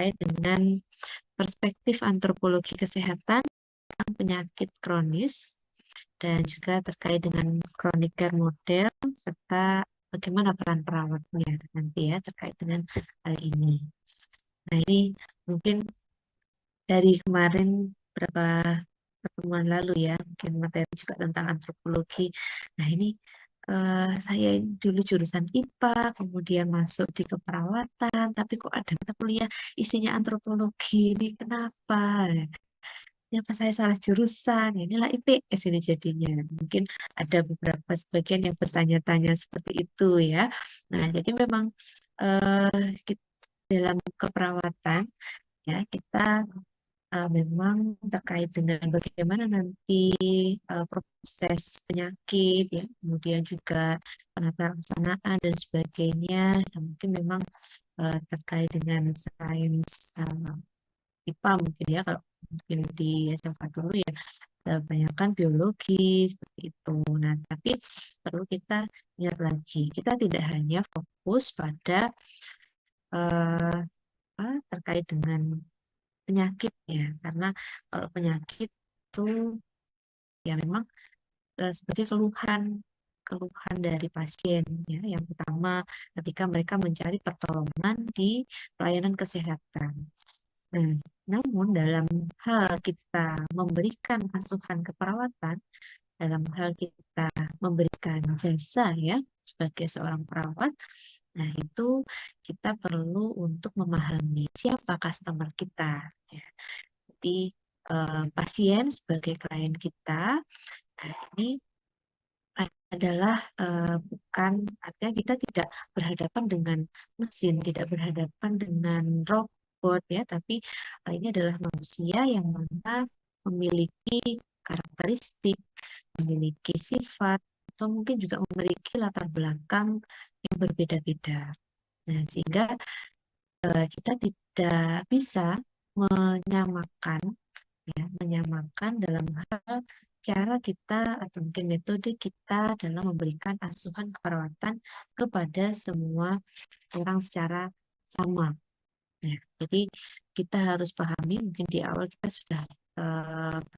terkait dengan perspektif antropologi kesehatan tentang penyakit kronis dan juga terkait dengan chronic care model serta bagaimana peran perawatnya nanti ya terkait dengan hal ini. Nah, ini mungkin dari kemarin beberapa pertemuan lalu ya, mungkin materi juga tentang antropologi. Nah, ini saya dulu jurusan IPA, kemudian masuk di keperawatan, tapi kok ada mata kuliah isinya antropologi ini, kenapa? Ya, apa saya salah jurusan? Ya, inilah IPS ini jadinya. Mungkin ada beberapa sebagian yang bertanya-tanya seperti itu ya. Nah, jadi memang dalam keperawatan ya kita memang terkait dengan bagaimana nanti proses penyakit ya, kemudian juga penata laksanaan dan sebagainya. Dan mungkin memang terkait dengan sains IPA mungkin ya kalau mungkin di SMA dulu ya kebanyakan biologi seperti itu. Nah, tapi perlu kita ingat lagi, kita tidak hanya fokus pada terkait dengan penyakit ya, karena kalau penyakit itu ya memang sebagai keluhan dari pasien ya, yang utama ketika mereka mencari pertolongan di pelayanan kesehatan. Nah, namun dalam hal kita memberikan asuhan keperawatan, dalam hal kita memberikan jasa ya sebagai seorang perawat, nah itu kita perlu untuk memahami siapa customer kita. Ya. Jadi pasien sebagai klien kita, nah ini adalah bukan artinya kita tidak berhadapan dengan mesin, tidak berhadapan dengan robot ya, tapi ini adalah manusia yang mana memiliki karakteristik, memiliki sifat, atau mungkin juga memiliki latar belakang yang berbeda-beda. Nah, sehingga kita tidak bisa menyamakan dalam hal cara kita atau mungkin metode kita dalam memberikan asuhan keperawatan kepada semua orang secara sama. Ya, jadi kita harus pahami mungkin di awal kita sudah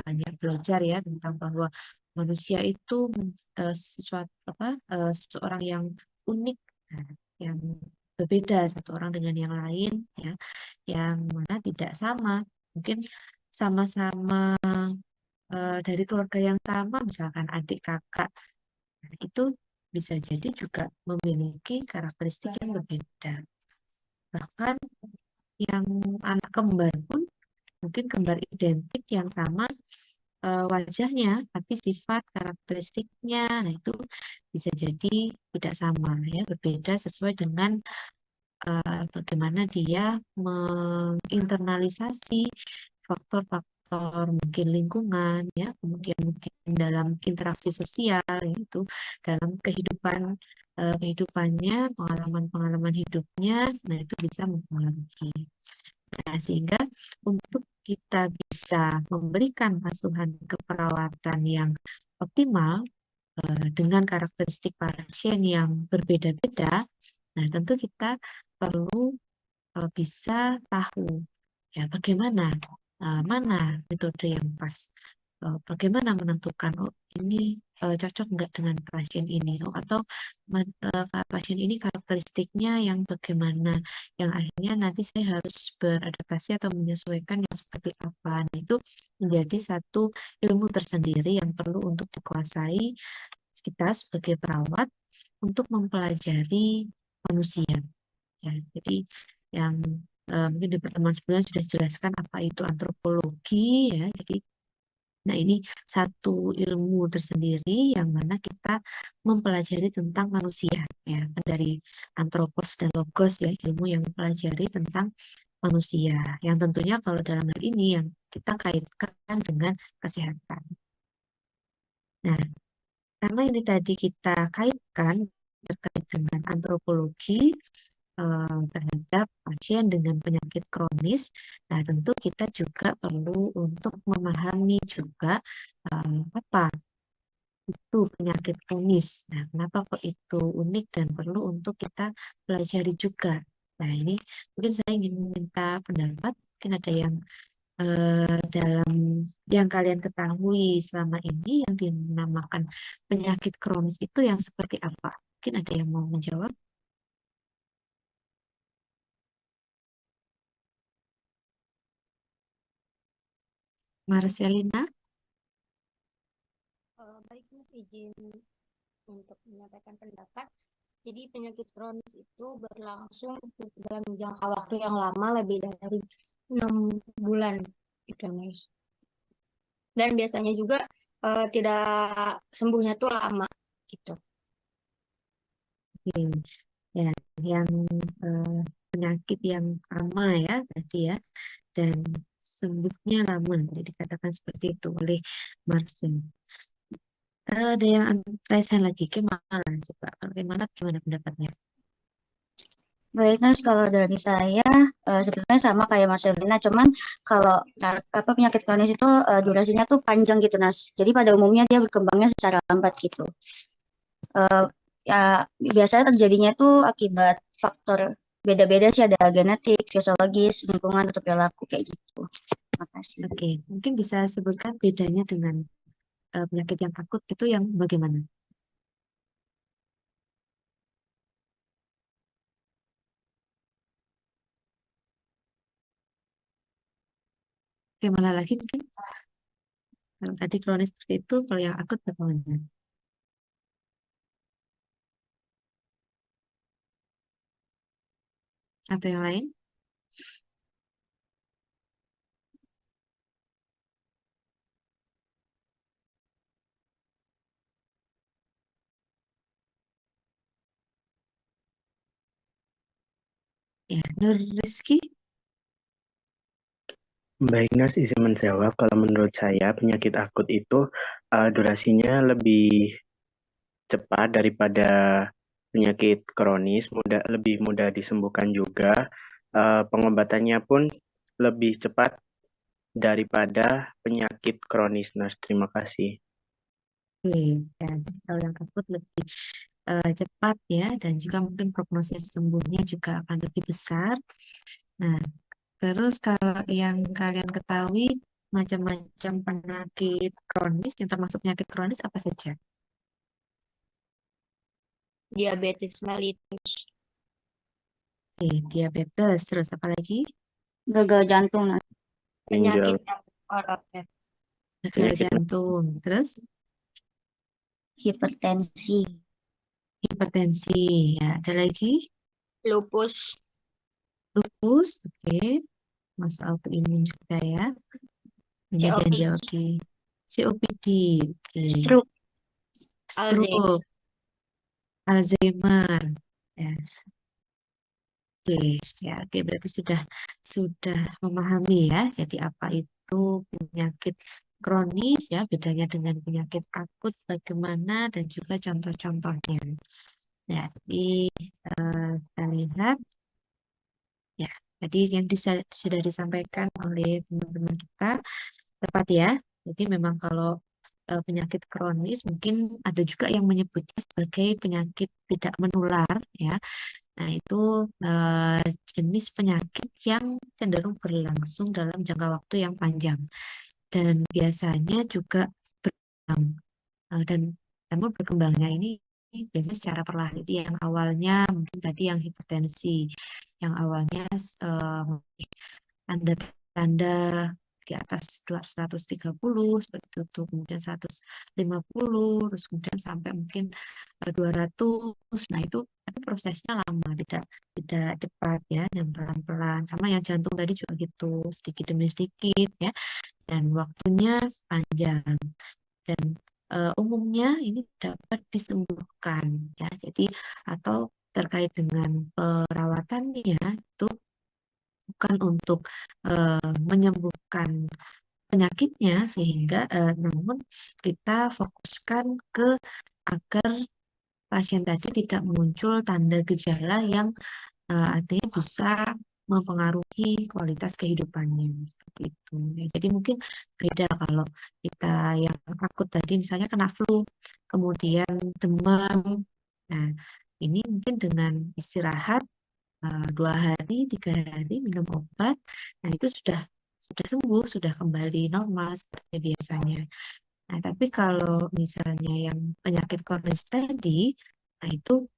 banyak belajar ya tentang bahwa manusia itu seseorang yang unik, nah, yang berbeda satu orang dengan yang lain ya, yang mana tidak sama. Mungkin sama-sama dari keluarga yang sama, misalkan adik kakak, nah, itu bisa jadi juga memiliki karakteristik yang berbeda. Bahkan yang anak kembar pun mungkin kembar identik yang sama wajahnya, tapi sifat karakteristiknya, nah itu bisa jadi tidak sama ya, berbeda sesuai dengan bagaimana dia menginternalisasi faktor-faktor mungkin lingkungan ya, kemudian mungkin dalam interaksi sosial yaitu dalam kehidupannya, pengalaman-pengalaman hidupnya, nah itu bisa mempengaruhi. Nah, sehingga untuk kita bisa memberikan asuhan keperawatan yang optimal dengan karakteristik pasien yang berbeda-beda, nah tentu kita perlu bisa tahu ya bagaimana mana metode yang pas, bagaimana menentukan oh ini cocok nggak dengan pasien ini, oh atau pasien ini karakteristiknya yang bagaimana, yang akhirnya nanti saya harus beradaptasi atau menyesuaikan yang seperti apa. Nah, itu menjadi satu ilmu tersendiri yang perlu untuk dikuasai kita sebagai perawat untuk mempelajari manusia. Ya, jadi yang mungkin di pertemuan sebelumnya sudah dijelaskan apa itu antropologi ya. Jadi, nah ini satu ilmu tersendiri yang mana kita mempelajari tentang manusia ya, dari antropos dan logos ya, ilmu yang mempelajari tentang manusia. Yang tentunya kalau dalam hal ini yang kita kaitkan dengan kesehatan. Nah, karena ini tadi kita kaitkan terkait dengan antropologi terhadap pasien dengan penyakit kronis. Nah, tentu kita juga perlu untuk memahami juga apa itu penyakit kronis. Nah, kenapa kok itu unik dan perlu untuk kita pelajari juga. Nah, ini mungkin saya ingin meminta pendapat. Mungkin ada yang dalam yang kalian ketahui selama ini yang dinamakan penyakit kronis itu yang seperti apa? Mungkin ada yang mau menjawab? Marcelina? Baik Mas, izin untuk menyampaikan pendapat. Jadi penyakit kronis itu berlangsung dalam jangka waktu yang lama, lebih dari 6 bulan gitu Mas. Dan biasanya juga tidak sembuhnya tuh lama gitu. Oke. Ya, yang eh, penyakit yang lama ya tadi ya, dan sembuhnya lama, jadi dikatakan seperti itu oleh Marcel. Ada yang resen lagi, gimana coba? Bagaimana gimana pendapatnya? Baik, Nurse, kalau dari saya sebetulnya sama kayak Marcelina, cuman kalau apa penyakit kronis itu durasinya tuh panjang gitu, Nas. Jadi pada umumnya dia berkembangnya secara lambat gitu. Eh, Ya biasanya terjadinya tuh akibat faktor beda-beda sih, ada genetik, fisiologis, lingkungan atau perilaku kayak gitu. Makasih. Oke, mungkin bisa sebutkan bedanya dengan penyakit yang akut itu yang bagaimana? Gimana lagi mungkin? Kalau tadi kronis seperti itu, kalau yang akut bagaimana? Atau yang lain? Ya, Nur Rizky? Baik, Nas, izin menjawab. Kalau menurut saya, penyakit akut itu durasinya lebih cepat daripada penyakit kronis, lebih mudah disembuhkan juga. Pengobatannya pun lebih cepat daripada penyakit kronis, Nas. Terima kasih. Oke, ya, kalau yang akut lebih cepat ya, dan juga mungkin prognosis sembuhnya juga akan lebih besar. Nah, terus kalau yang kalian ketahui macam-macam penyakit kronis, yang termasuk penyakit kronis apa saja? Diabetes mellitus, Oke, diabetes, terus apa lagi? Gagal jantung, Nas. penyakit Ginjal, otot, Gagal penyakit jantung, terus Hipertensi, hipertensi, ya, ada lagi lupus, lupus, oke, masuk autoimun juga ya. Kemudian COPD, jawab di COPD, oke, stroke, Alzheimer. stroke, Alzheimer, ya, oke, ya, oke, berarti sudah memahami ya. Jadi apa itu penyakit kronis ya, bedanya dengan penyakit akut bagaimana dan juga contoh-contohnya. Ya, jadi kita lihat ya, tadi yang sudah disampaikan oleh teman-teman kita tepat ya. Jadi memang kalau penyakit kronis mungkin ada juga yang menyebutnya sebagai penyakit tidak menular ya. Nah, itu eh, jenis penyakit yang cenderung berlangsung dalam jangka waktu yang panjang dan biasanya juga berkembang. Dan namun berkembangnya ini biasanya secara perlahan. Jadi yang awalnya mungkin tadi yang hipertensi, yang awalnya tanda-tanda di atas 130 seperti itu, kemudian 150, terus kemudian sampai mungkin 200. Nah, itu tapi prosesnya lama, tidak tidak cepat ya, dan pelan-pelan. Sama yang jantung tadi juga gitu, sedikit demi sedikit ya, dan waktunya panjang. Dan umumnya ini dapat disembuhkan ya. Jadi atau terkait dengan perawatannya itu bukan untuk menyembuhkan penyakitnya sehingga namun kita fokuskan ke agar pasien tadi tidak muncul tanda gejala yang artinya bisa mempengaruhi kualitas kehidupannya seperti itu. Ya, jadi mungkin beda kalau kita yang akut tadi misalnya kena flu, kemudian demam. Nah, ini mungkin dengan istirahat 2 hari, 3 hari minum obat, nah itu sudah sembuh, sudah kembali normal seperti biasanya. Nah, tapi kalau misalnya yang penyakit kronis tadi, nah itu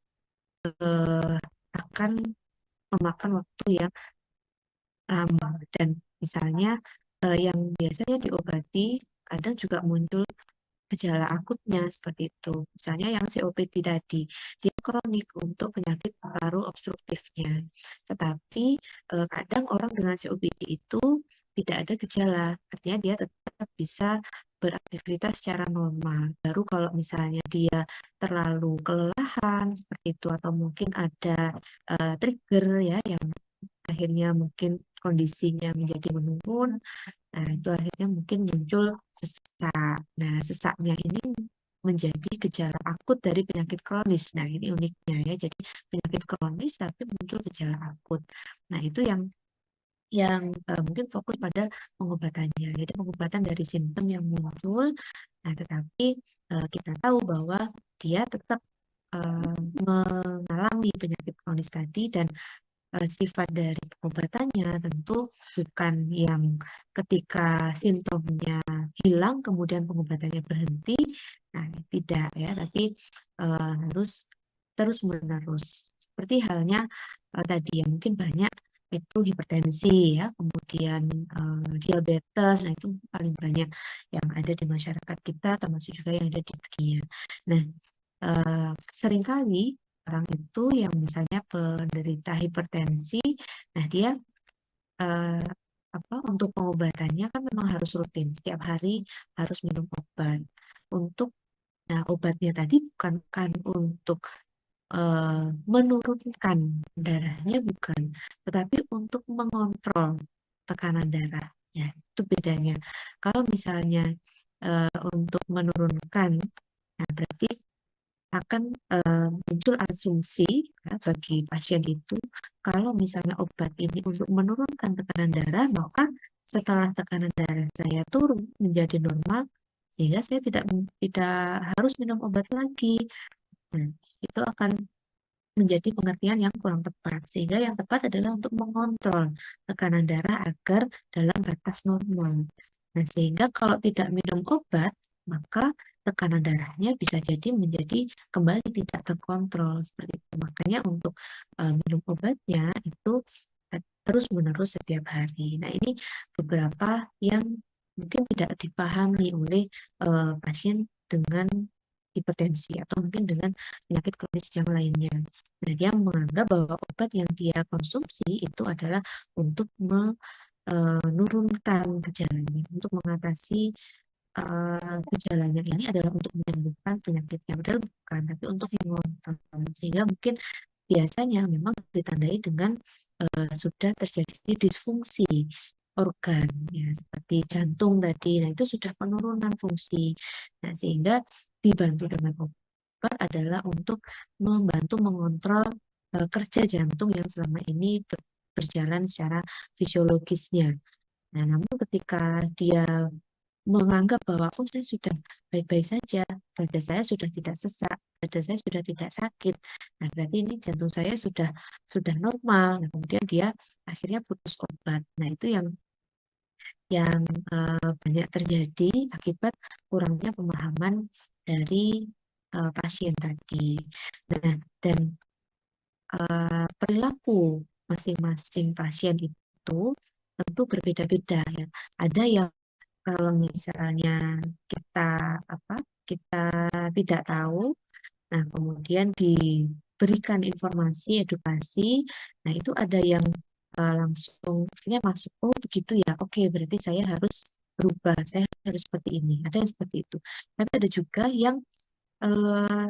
akan memakan waktu yang lama dan misalnya yang biasanya diobati kadang juga muncul gejala akutnya seperti itu. Misalnya yang COPD tadi, dia kronik untuk penyakit paru obstruktifnya. Tetapi kadang orang dengan COPD itu tidak ada gejala, artinya dia tetap bisa beraktivitas secara normal. Baru kalau misalnya dia terlalu kelelahan seperti itu atau mungkin ada trigger ya yang akhirnya mungkin kondisinya menjadi menurun. Nah, itu akhirnya mungkin muncul sesak. Nah, sesaknya ini menjadi gejala akut dari penyakit kronis. Nah, ini uniknya ya. Jadi penyakit kronis tapi muncul gejala akut. Nah, itu yang mungkin fokus pada pengobatannya. Jadi pengobatan dari simptom yang muncul. Nah, tetapi kita tahu bahwa dia tetap mengalami penyakit kronis tadi dan sifat dari pengobatannya tentu bukan yang ketika simptomnya hilang kemudian pengobatannya berhenti, nah tidak ya, tapi harus terus menerus. Seperti halnya tadi ya mungkin banyak itu hipertensi ya, kemudian diabetes, nah itu paling banyak yang ada di masyarakat kita termasuk juga yang ada di dunia. Nah, seringkali orang itu yang misalnya penderita hipertensi, nah dia eh, untuk pengobatannya kan memang harus rutin, setiap hari harus minum obat. Untuk Nah, obatnya tadi bukan kan untuk menurunkan darahnya bukan, tetapi untuk mengontrol tekanan darah. Ya, itu bedanya. Kalau misalnya untuk menurunkan, nah berarti akan muncul asumsi ya, bagi pasien itu kalau misalnya obat ini untuk menurunkan tekanan darah, maka setelah tekanan darah saya turun menjadi normal, sehingga saya tidak harus minum obat lagi. Nah, itu akan menjadi pengertian yang kurang tepat, sehingga yang tepat adalah untuk mengontrol tekanan darah agar dalam batas normal. Nah, sehingga kalau tidak minum obat, maka tekanan darahnya bisa jadi menjadi kembali tidak terkontrol seperti itu. Makanya untuk minum obatnya itu terus-menerus setiap hari. Nah, ini beberapa yang mungkin tidak dipahami oleh pasien dengan hipertensi atau mungkin dengan penyakit kronis yang lainnya. Nah, dia menganggap bahwa obat yang dia konsumsi itu adalah untuk menurunkan gejalanya, untuk mengatasi gejalanya ini adalah untuk menyembuhkan penyakitnya. Padahal bukan, tapi untuk mengontrol. Sehingga mungkin biasanya memang ditandai dengan sudah terjadi disfungsi organ ya seperti jantung tadi. Nah, itu sudah penurunan fungsi. Nah, sehingga dibantu dengan obat adalah untuk membantu mengontrol kerja jantung yang selama ini berjalan secara fisiologisnya. Nah, namun ketika dia menganggap bahwa oh saya sudah baik-baik saja, dada saya sudah tidak sesak, dada saya sudah tidak sakit. Nah, berarti ini jantung saya sudah normal. Nah, kemudian dia akhirnya putus obat. Nah, itu yang banyak terjadi akibat kurangnya pemahaman dari pasien tadi. Nah, dan perilaku masing-masing pasien itu tentu berbeda-beda ya. Ada yang kalau misalnya kita tidak tahu, nah kemudian diberikan informasi, edukasi, nah itu ada yang langsung akhirnya masuk, oh begitu ya, oke berarti saya harus berubah, saya harus seperti ini. Ada yang seperti itu. Tapi ada juga yang eh,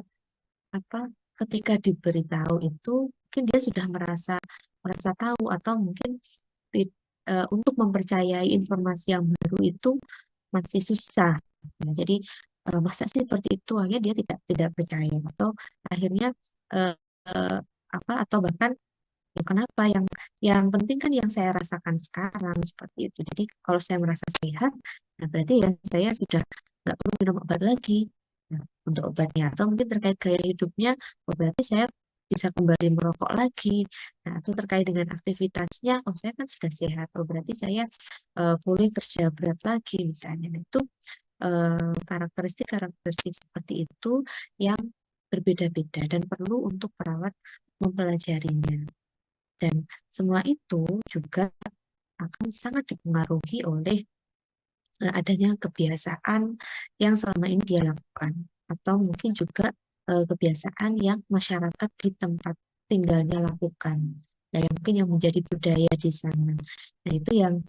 ketika diberitahu itu mungkin dia sudah merasa tahu atau mungkin untuk mempercayai informasi yang baru itu masih susah. Nah, jadi masa sih seperti itu, akhirnya dia tidak percaya atau akhirnya eh, eh, atau bahkan ya kenapa yang penting kan yang saya rasakan sekarang seperti itu. Jadi kalau saya merasa sehat, nah berarti ya saya sudah nggak perlu minum obat lagi. Nah, untuk obatnya atau mungkin terkait gaya hidupnya, oh, berarti saya bisa kembali merokok lagi. Nah, itu terkait dengan aktivitasnya, oh saya kan sudah sehat, oh berarti saya boleh kerja berat lagi misalnya. Nah, itu karakteristik-karakteristik seperti itu yang berbeda-beda dan perlu untuk perawat mempelajarinya. Dan semua itu juga akan sangat dipengaruhi oleh adanya kebiasaan yang selama ini dia lakukan, atau mungkin juga kebiasaan yang masyarakat di tempat tinggalnya lakukan, nah, yang mungkin yang menjadi budaya di sana. Nah, itu yang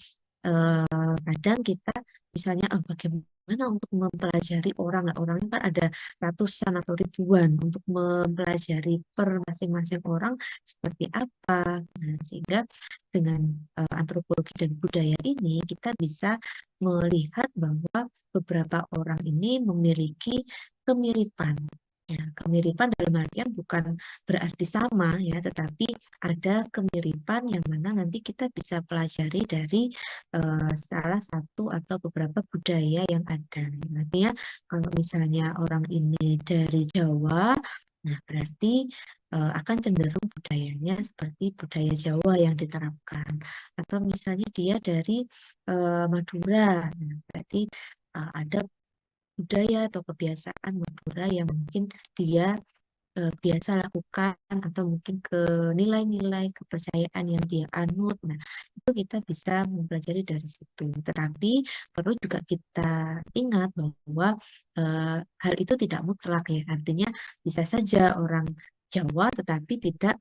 kadang kita misalnya bagaimana untuk mempelajari orang, nah, orang kan ada ratusan atau ribuan, untuk mempelajari per masing-masing orang seperti apa. Nah, sehingga dengan antropologi dan budaya ini kita bisa melihat bahwa beberapa orang ini memiliki kemiripan. Ya, kemiripan dalam artian bukan berarti sama ya, tetapi ada kemiripan yang mana nanti kita bisa pelajari dari salah satu atau beberapa budaya yang ada. Artinya kalau misalnya orang ini dari Jawa, nah berarti akan cenderung budayanya seperti budaya Jawa yang diterapkan. Atau misalnya dia dari Madura, nah berarti ada budaya atau kebiasaan Madura yang mungkin dia biasa lakukan, atau mungkin ke nilai-nilai kepercayaan yang dia anut. Nah, itu kita bisa mempelajari dari situ. Tetapi perlu juga kita ingat bahwa hal itu tidak mutlak ya. Artinya bisa saja orang Jawa tetapi tidak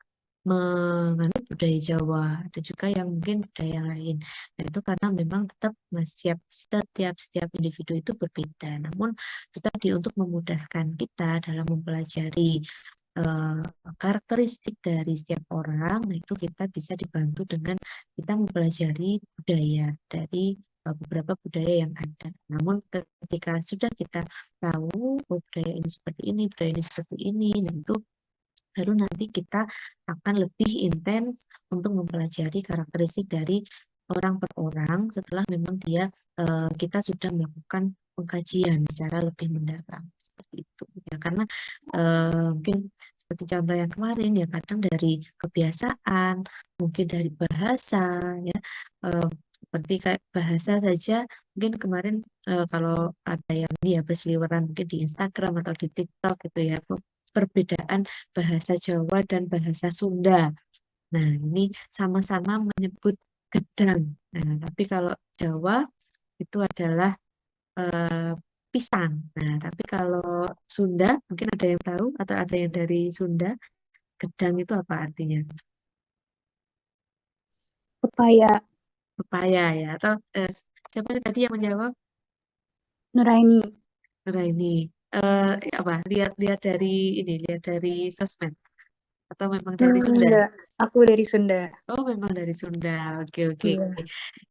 menganut budaya Jawa. Ada juga yang mungkin budaya lain. Nah, itu karena memang tetap setiap individu itu berbeda. Namun itu tadi untuk memudahkan kita dalam mempelajari eh, karakteristik dari setiap orang, nah itu kita bisa dibantu dengan kita mempelajari budaya dari beberapa budaya yang ada. Namun ketika sudah kita tahu oh, budaya ini seperti ini, budaya ini seperti ini, nah itu baru nanti kita akan lebih intens untuk mempelajari karakteristik dari orang per orang setelah memang kita sudah melakukan pengkajian secara lebih mendalam seperti itu ya, karena mungkin seperti contoh yang kemarin ya, kadang dari kebiasaan, mungkin dari bahasa ya, seperti kayak bahasa saja mungkin kemarin kalau ada yang dia berseliweran mungkin di Instagram atau di TikTok gitu ya, perbedaan bahasa Jawa dan bahasa Sunda. Nah, ini sama-sama menyebut gedang. Nah, tapi kalau Jawa itu adalah pisang. Nah, tapi kalau Sunda, mungkin ada yang tahu atau ada yang dari Sunda, gedang itu apa artinya? Pepaya. Pepaya ya. Atau siapa tadi yang menjawab? Nuraini. Nuraini. Apa? Lihat dari sosmed atau memang dari Sunda? Enggak, aku dari Sunda. Oh, memang dari Sunda. Oke, oke.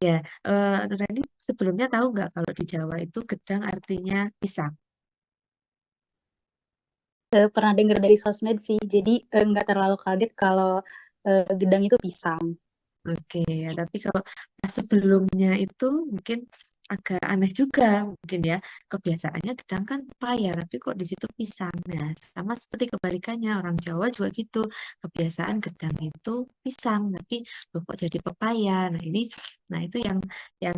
Iya. Ya, Nurani sebelumnya tahu nggak kalau di Jawa itu gedang artinya pisang? Pernah dengar dari sosmed sih, jadi nggak terlalu kaget kalau gedang itu pisang. Oke, ya, tapi kalau pas sebelumnya itu mungkin agak aneh juga mungkin ya. Kebiasaannya gedang kan pepaya, tapi kok di situ pisang. Nah, sama seperti kebalikannya orang Jawa juga gitu. Kebiasaan gedang itu pisang, tapi loh kok jadi pepaya. Nah itu yang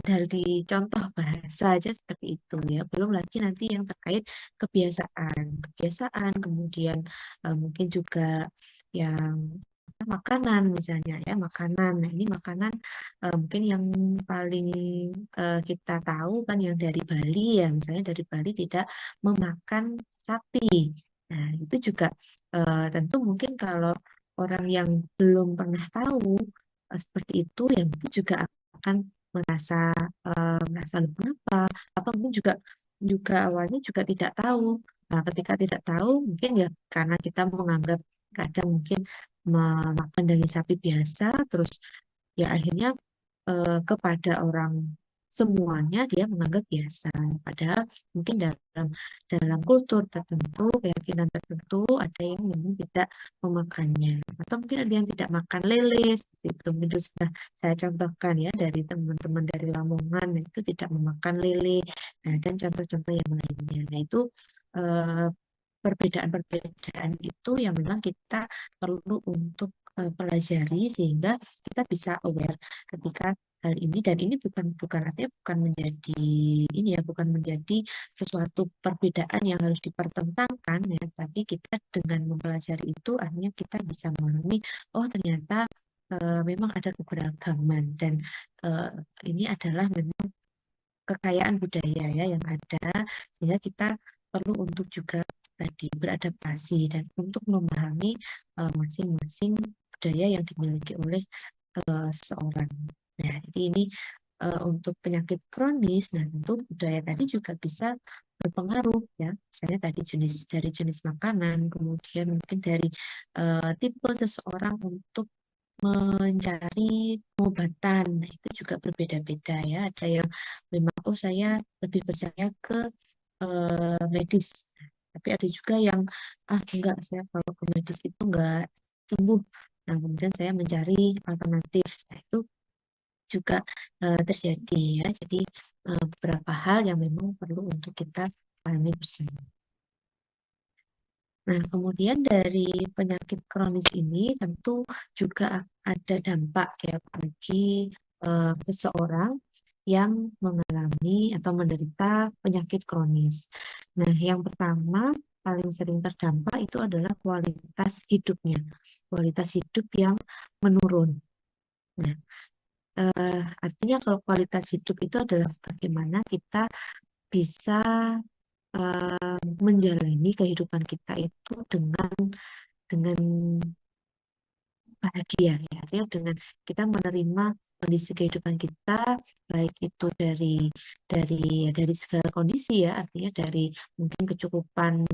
dari contoh bahasa aja seperti itu ya. Belum lagi nanti yang terkait kebiasaan, kemudian mungkin juga yang makanan misalnya ya, makanan. Nah, ini makanan mungkin yang paling kita tahu kan yang dari Bali ya, misalnya dari Bali tidak memakan sapi. Nah, itu juga tentu mungkin kalau orang yang belum pernah tahu seperti itu ya mungkin juga akan merasa "Loh, kenapa?" Atau mungkin juga juga awalnya juga tidak tahu. Nah, ketika tidak tahu mungkin ya karena kita menganggap kadang mungkin memakan daging sapi biasa, terus ya akhirnya kepada orang semuanya dia menganggap biasa. Padahal mungkin dalam dalam kultur tertentu, keyakinan tertentu ada yang memang tidak memakannya. Atau mungkin ada yang tidak makan lele seperti itu. Mungkin itu sudah saya contohkan ya dari teman-teman dari Lamongan, nah, itu tidak memakan lele. Nah, dan contoh-contoh yang lainnya. Nah, itu eh, perbedaan-perbedaan itu yang memang kita perlu untuk pelajari sehingga kita bisa aware ketika hal ini, dan ini bukan artinya bukan menjadi ini ya, bukan menjadi sesuatu perbedaan yang harus dipertentangkan ya, tapi kita dengan mempelajari itu akhirnya kita bisa memahami oh ternyata memang ada keberagaman, dan eh, ini adalah memang kekayaan budaya ya yang ada, sehingga kita perlu untuk juga tadi beradaptasi dan untuk memahami masing-masing budaya yang dimiliki oleh seseorang. Nah, jadi ini untuk penyakit kronis, nah tentu budaya tadi juga bisa berpengaruh ya. Misalnya tadi dari jenis makanan, kemudian mungkin dari tipe seseorang untuk mencari pengobatan. Nah, itu juga berbeda-beda ya. Ada yang memang oh saya lebih percaya ke medis. Tapi ada juga yang enggak, saya kalau ke medis itu enggak sembuh. Nah, kemudian saya mencari alternatif. Nah, itu juga terjadi ya. Jadi beberapa hal yang memang perlu untuk kita pahami bersama. Nah, kemudian dari penyakit kronis ini tentu juga ada dampak ya bagi seseorang yang mengalami atau menderita penyakit kronis. Nah, yang pertama paling sering terdampak itu adalah kualitas hidupnya, kualitas hidup yang menurun. Nah, artinya kalau kualitas hidup itu adalah bagaimana kita bisa menjalani kehidupan kita itu dengan bahagia ya, artinya dengan kita menerima kondisi kehidupan kita, baik itu dari segala kondisi ya, artinya dari mungkin kecukupan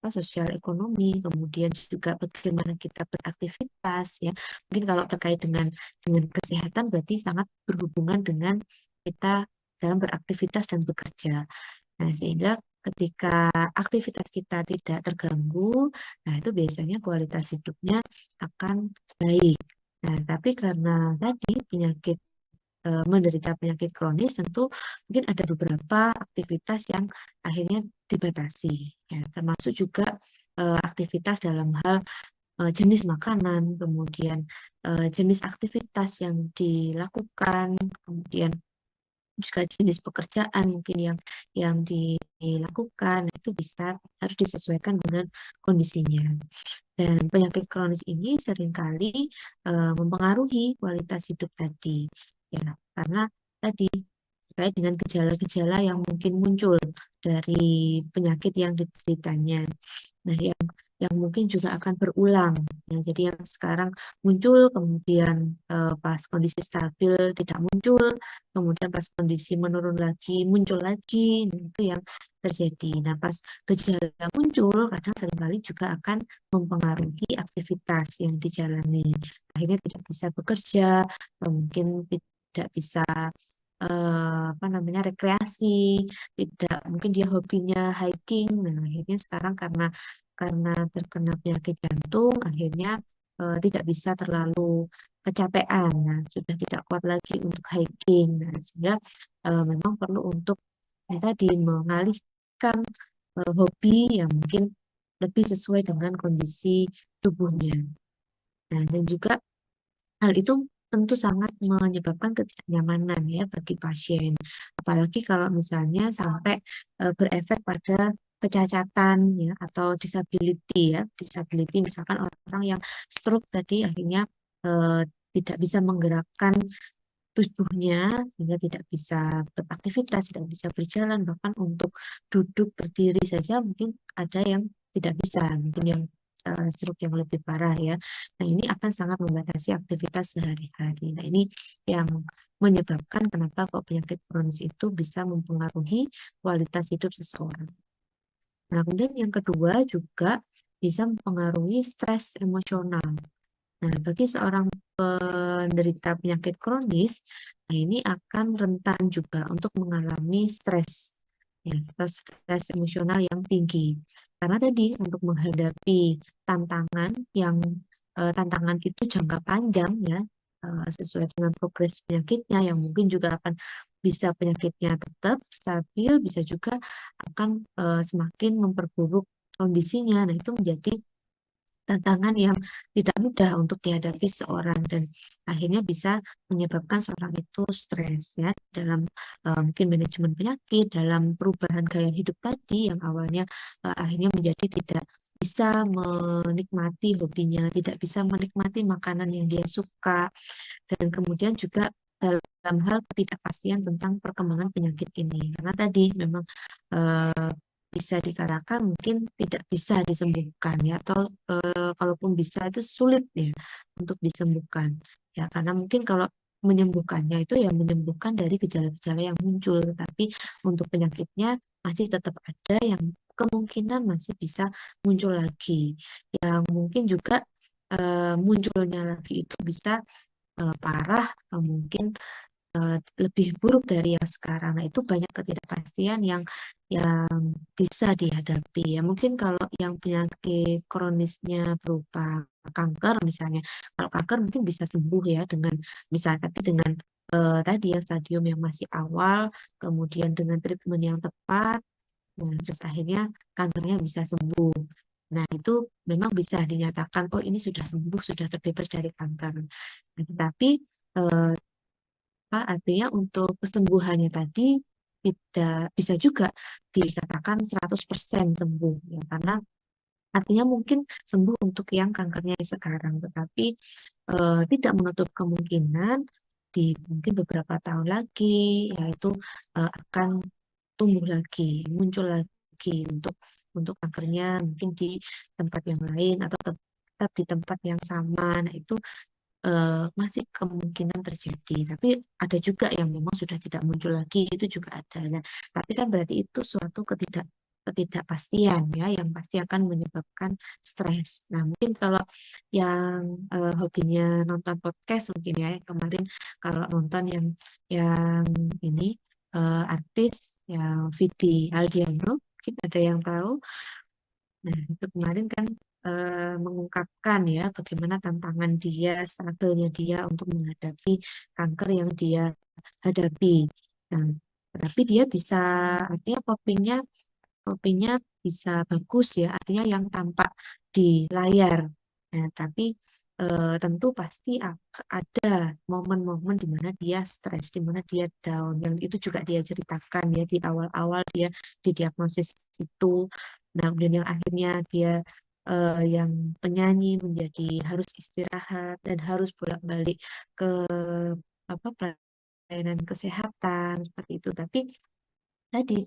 sosial ekonomi, kemudian juga bagaimana kita beraktivitas ya. Mungkin kalau terkait dengan kesehatan berarti sangat berhubungan dengan kita dalam beraktivitas dan bekerja. Nah, sehingga ketika aktivitas kita tidak terganggu, nah itu biasanya kualitas hidupnya akan baik. Nah, tapi karena tadi menderita penyakit kronis, tentu mungkin ada beberapa aktivitas yang akhirnya dibatasi, ya, termasuk juga aktivitas dalam hal jenis makanan, kemudian jenis aktivitas yang dilakukan, kemudian juga jenis pekerjaan mungkin yang dilakukan itu harus disesuaikan dengan kondisinya. Dan penyakit kronis ini seringkali mempengaruhi kualitas hidup tadi ya, karena tadi terkait dengan gejala-gejala yang mungkin muncul dari penyakit yang dideritanya. Nah, yang mungkin juga akan berulang. Ya, jadi yang sekarang muncul, kemudian pas kondisi stabil tidak muncul, kemudian pas kondisi menurun lagi muncul lagi. Nah, itu yang terjadi. Nah, pas gejala muncul, kadang seringkali juga akan mempengaruhi aktivitas yang dijalani. Akhirnya tidak bisa bekerja, atau mungkin tidak bisa rekreasi, tidak, mungkin dia hobinya hiking. Nah, akhirnya sekarang karena terkena penyakit jantung, akhirnya tidak bisa terlalu kecapean, nah, sudah tidak kuat lagi untuk hiking. Nah, sehingga memang perlu untuk tadi mengalihkan hobi yang mungkin lebih sesuai dengan kondisi tubuhnya. Nah, dan juga hal itu tentu sangat menyebabkan ketidaknyamanan ya bagi pasien. Apalagi kalau misalnya sampai berefek pada kecacatan ya atau disability ya. Disability misalkan orang yang stroke tadi akhirnya tidak bisa menggerakkan tubuhnya sehingga tidak bisa beraktivitas, tidak bisa berjalan, bahkan untuk duduk berdiri saja mungkin ada yang tidak bisa, mungkin yang stroke yang lebih parah ya. Nah, ini akan sangat membatasi aktivitas sehari-hari. Nah, ini yang menyebabkan kenapa kok penyakit kronis itu bisa mempengaruhi kualitas hidup seseorang. Nah, kemudian yang kedua juga bisa mempengaruhi stres emosional. Nah, bagi seorang penderita penyakit kronis, nah ini akan rentan juga untuk mengalami stres, ya, atau stres emosional yang tinggi. Karena tadi untuk menghadapi tantangan itu jangka panjang ya, sesuai dengan progres penyakitnya yang mungkin juga akan bisa penyakitnya tetap stabil, bisa juga akan semakin memperburuk kondisinya. Nah, itu menjadi tantangan yang tidak mudah untuk dihadapi seorang dan akhirnya bisa menyebabkan seorang itu stres ya dalam mungkin manajemen penyakit, dalam perubahan gaya hidup tadi yang awalnya akhirnya menjadi tidak bisa menikmati hobinya, tidak bisa menikmati makanan yang dia suka, dan kemudian juga dalam hal ketidakpastian tentang perkembangan penyakit ini. Karena tadi memang eh, bisa dikatakan mungkin tidak bisa disembuhkan ya, atau kalaupun bisa itu sulit ya untuk disembuhkan. Ya, karena mungkin kalau menyembuhkannya itu ya menyembuhkan dari gejala-gejala yang muncul, tapi untuk penyakitnya masih tetap ada yang kemungkinan masih bisa muncul lagi. Yang mungkin juga munculnya lagi itu bisa parah atau mungkin lebih buruk dari yang sekarang. Nah, itu banyak ketidakpastian yang bisa dihadapi ya. Mungkin kalau yang penyakit kronisnya berupa kanker misalnya, kalau kanker mungkin bisa sembuh ya dengan misalnya, tapi dengan tadi ya stadium yang masih awal, kemudian dengan treatment yang tepat, nah, terus akhirnya kankernya bisa sembuh. Nah, itu memang bisa dinyatakan, oh ini sudah sembuh, sudah terbebas dari kanker. Nah, tetapi eh, artinya untuk kesembuhannya tadi tidak bisa juga dikatakan 100% sembuh ya, karena artinya mungkin sembuh untuk yang kankernya sekarang, tetapi tidak menutup kemungkinan di mungkin beberapa tahun lagi yaitu akan tumbuh lagi, muncul lagi untuk kankernya mungkin di tempat yang lain atau tetap di tempat yang sama. Nah, itu masih kemungkinan terjadi. Tapi ada juga yang memang sudah tidak muncul lagi, itu juga ada. Nah, tapi kan berarti itu suatu ketidakpastian ya, yang pasti akan menyebabkan stres. Nah, mungkin kalau yang hobinya nonton podcast mungkin ya, kemarin kalau nonton yang ini artis yang Vidi Aldiano, mungkin ada yang tahu. Nah, itu kemarin kan mengungkapkan ya bagaimana tantangan dia, struggle-nya dia untuk menghadapi kanker yang dia hadapi. Nah, tapi dia bisa, artinya copingnya bisa bagus ya, artinya yang tampak di layar. Nah, tapi tentu pasti ada momen-momen di mana dia stres, di mana dia down. Yang itu juga dia ceritakan ya di awal-awal dia didiagnosis itu. Nah, kemudian yang akhirnya dia yang penyanyi menjadi harus istirahat dan harus bolak-balik ke apa pelayanan kesehatan seperti itu. Tapi tadi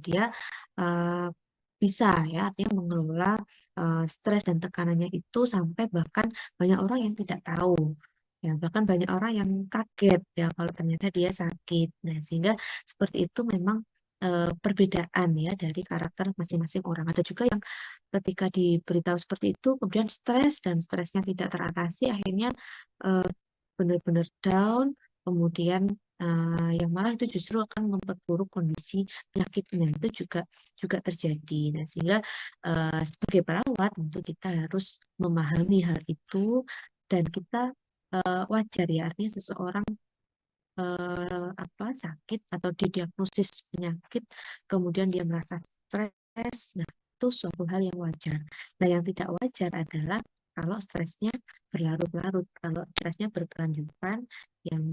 dia eh, bisa ya artinya mengelola stres dan tekanannya itu sampai bahkan banyak orang yang tidak tahu ya, bahkan banyak orang yang kaget ya kalau ternyata dia sakit. Nah, sehingga seperti itu memang perbedaan ya dari karakter masing-masing orang. Ada juga yang ketika diberitahu seperti itu kemudian stres dan stresnya tidak teratasi, akhirnya eh, benar-benar down, kemudian yang malah itu justru akan memperburuk kondisi penyakitnya. Itu juga juga terjadi. Nah, sehingga sebagai perawat tentu kita harus memahami hal itu, dan kita wajar ya, artinya seseorang sakit atau didiagnosis penyakit kemudian dia merasa stres. Nah, itu suatu hal yang wajar. Nah, yang tidak wajar adalah kalau stresnya berlarut-larut, kalau stresnya berkelanjutan yang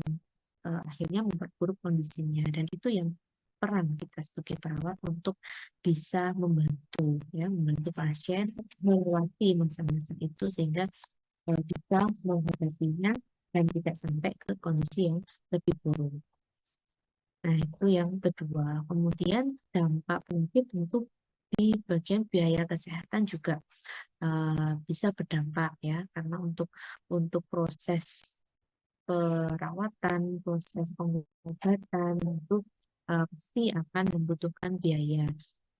akhirnya memperburuk kondisinya, dan itu yang peran kita sebagai perawat untuk bisa membantu pasien melewati masa-masa itu sehingga bisa menghadapinya dan tidak sampai ke kondisi yang lebih buruk. Nah, itu yang kedua. Kemudian dampak penyakit tentu di bagian biaya kesehatan juga bisa berdampak ya, karena untuk proses perawatan, proses pengobatan itu pasti akan membutuhkan biaya.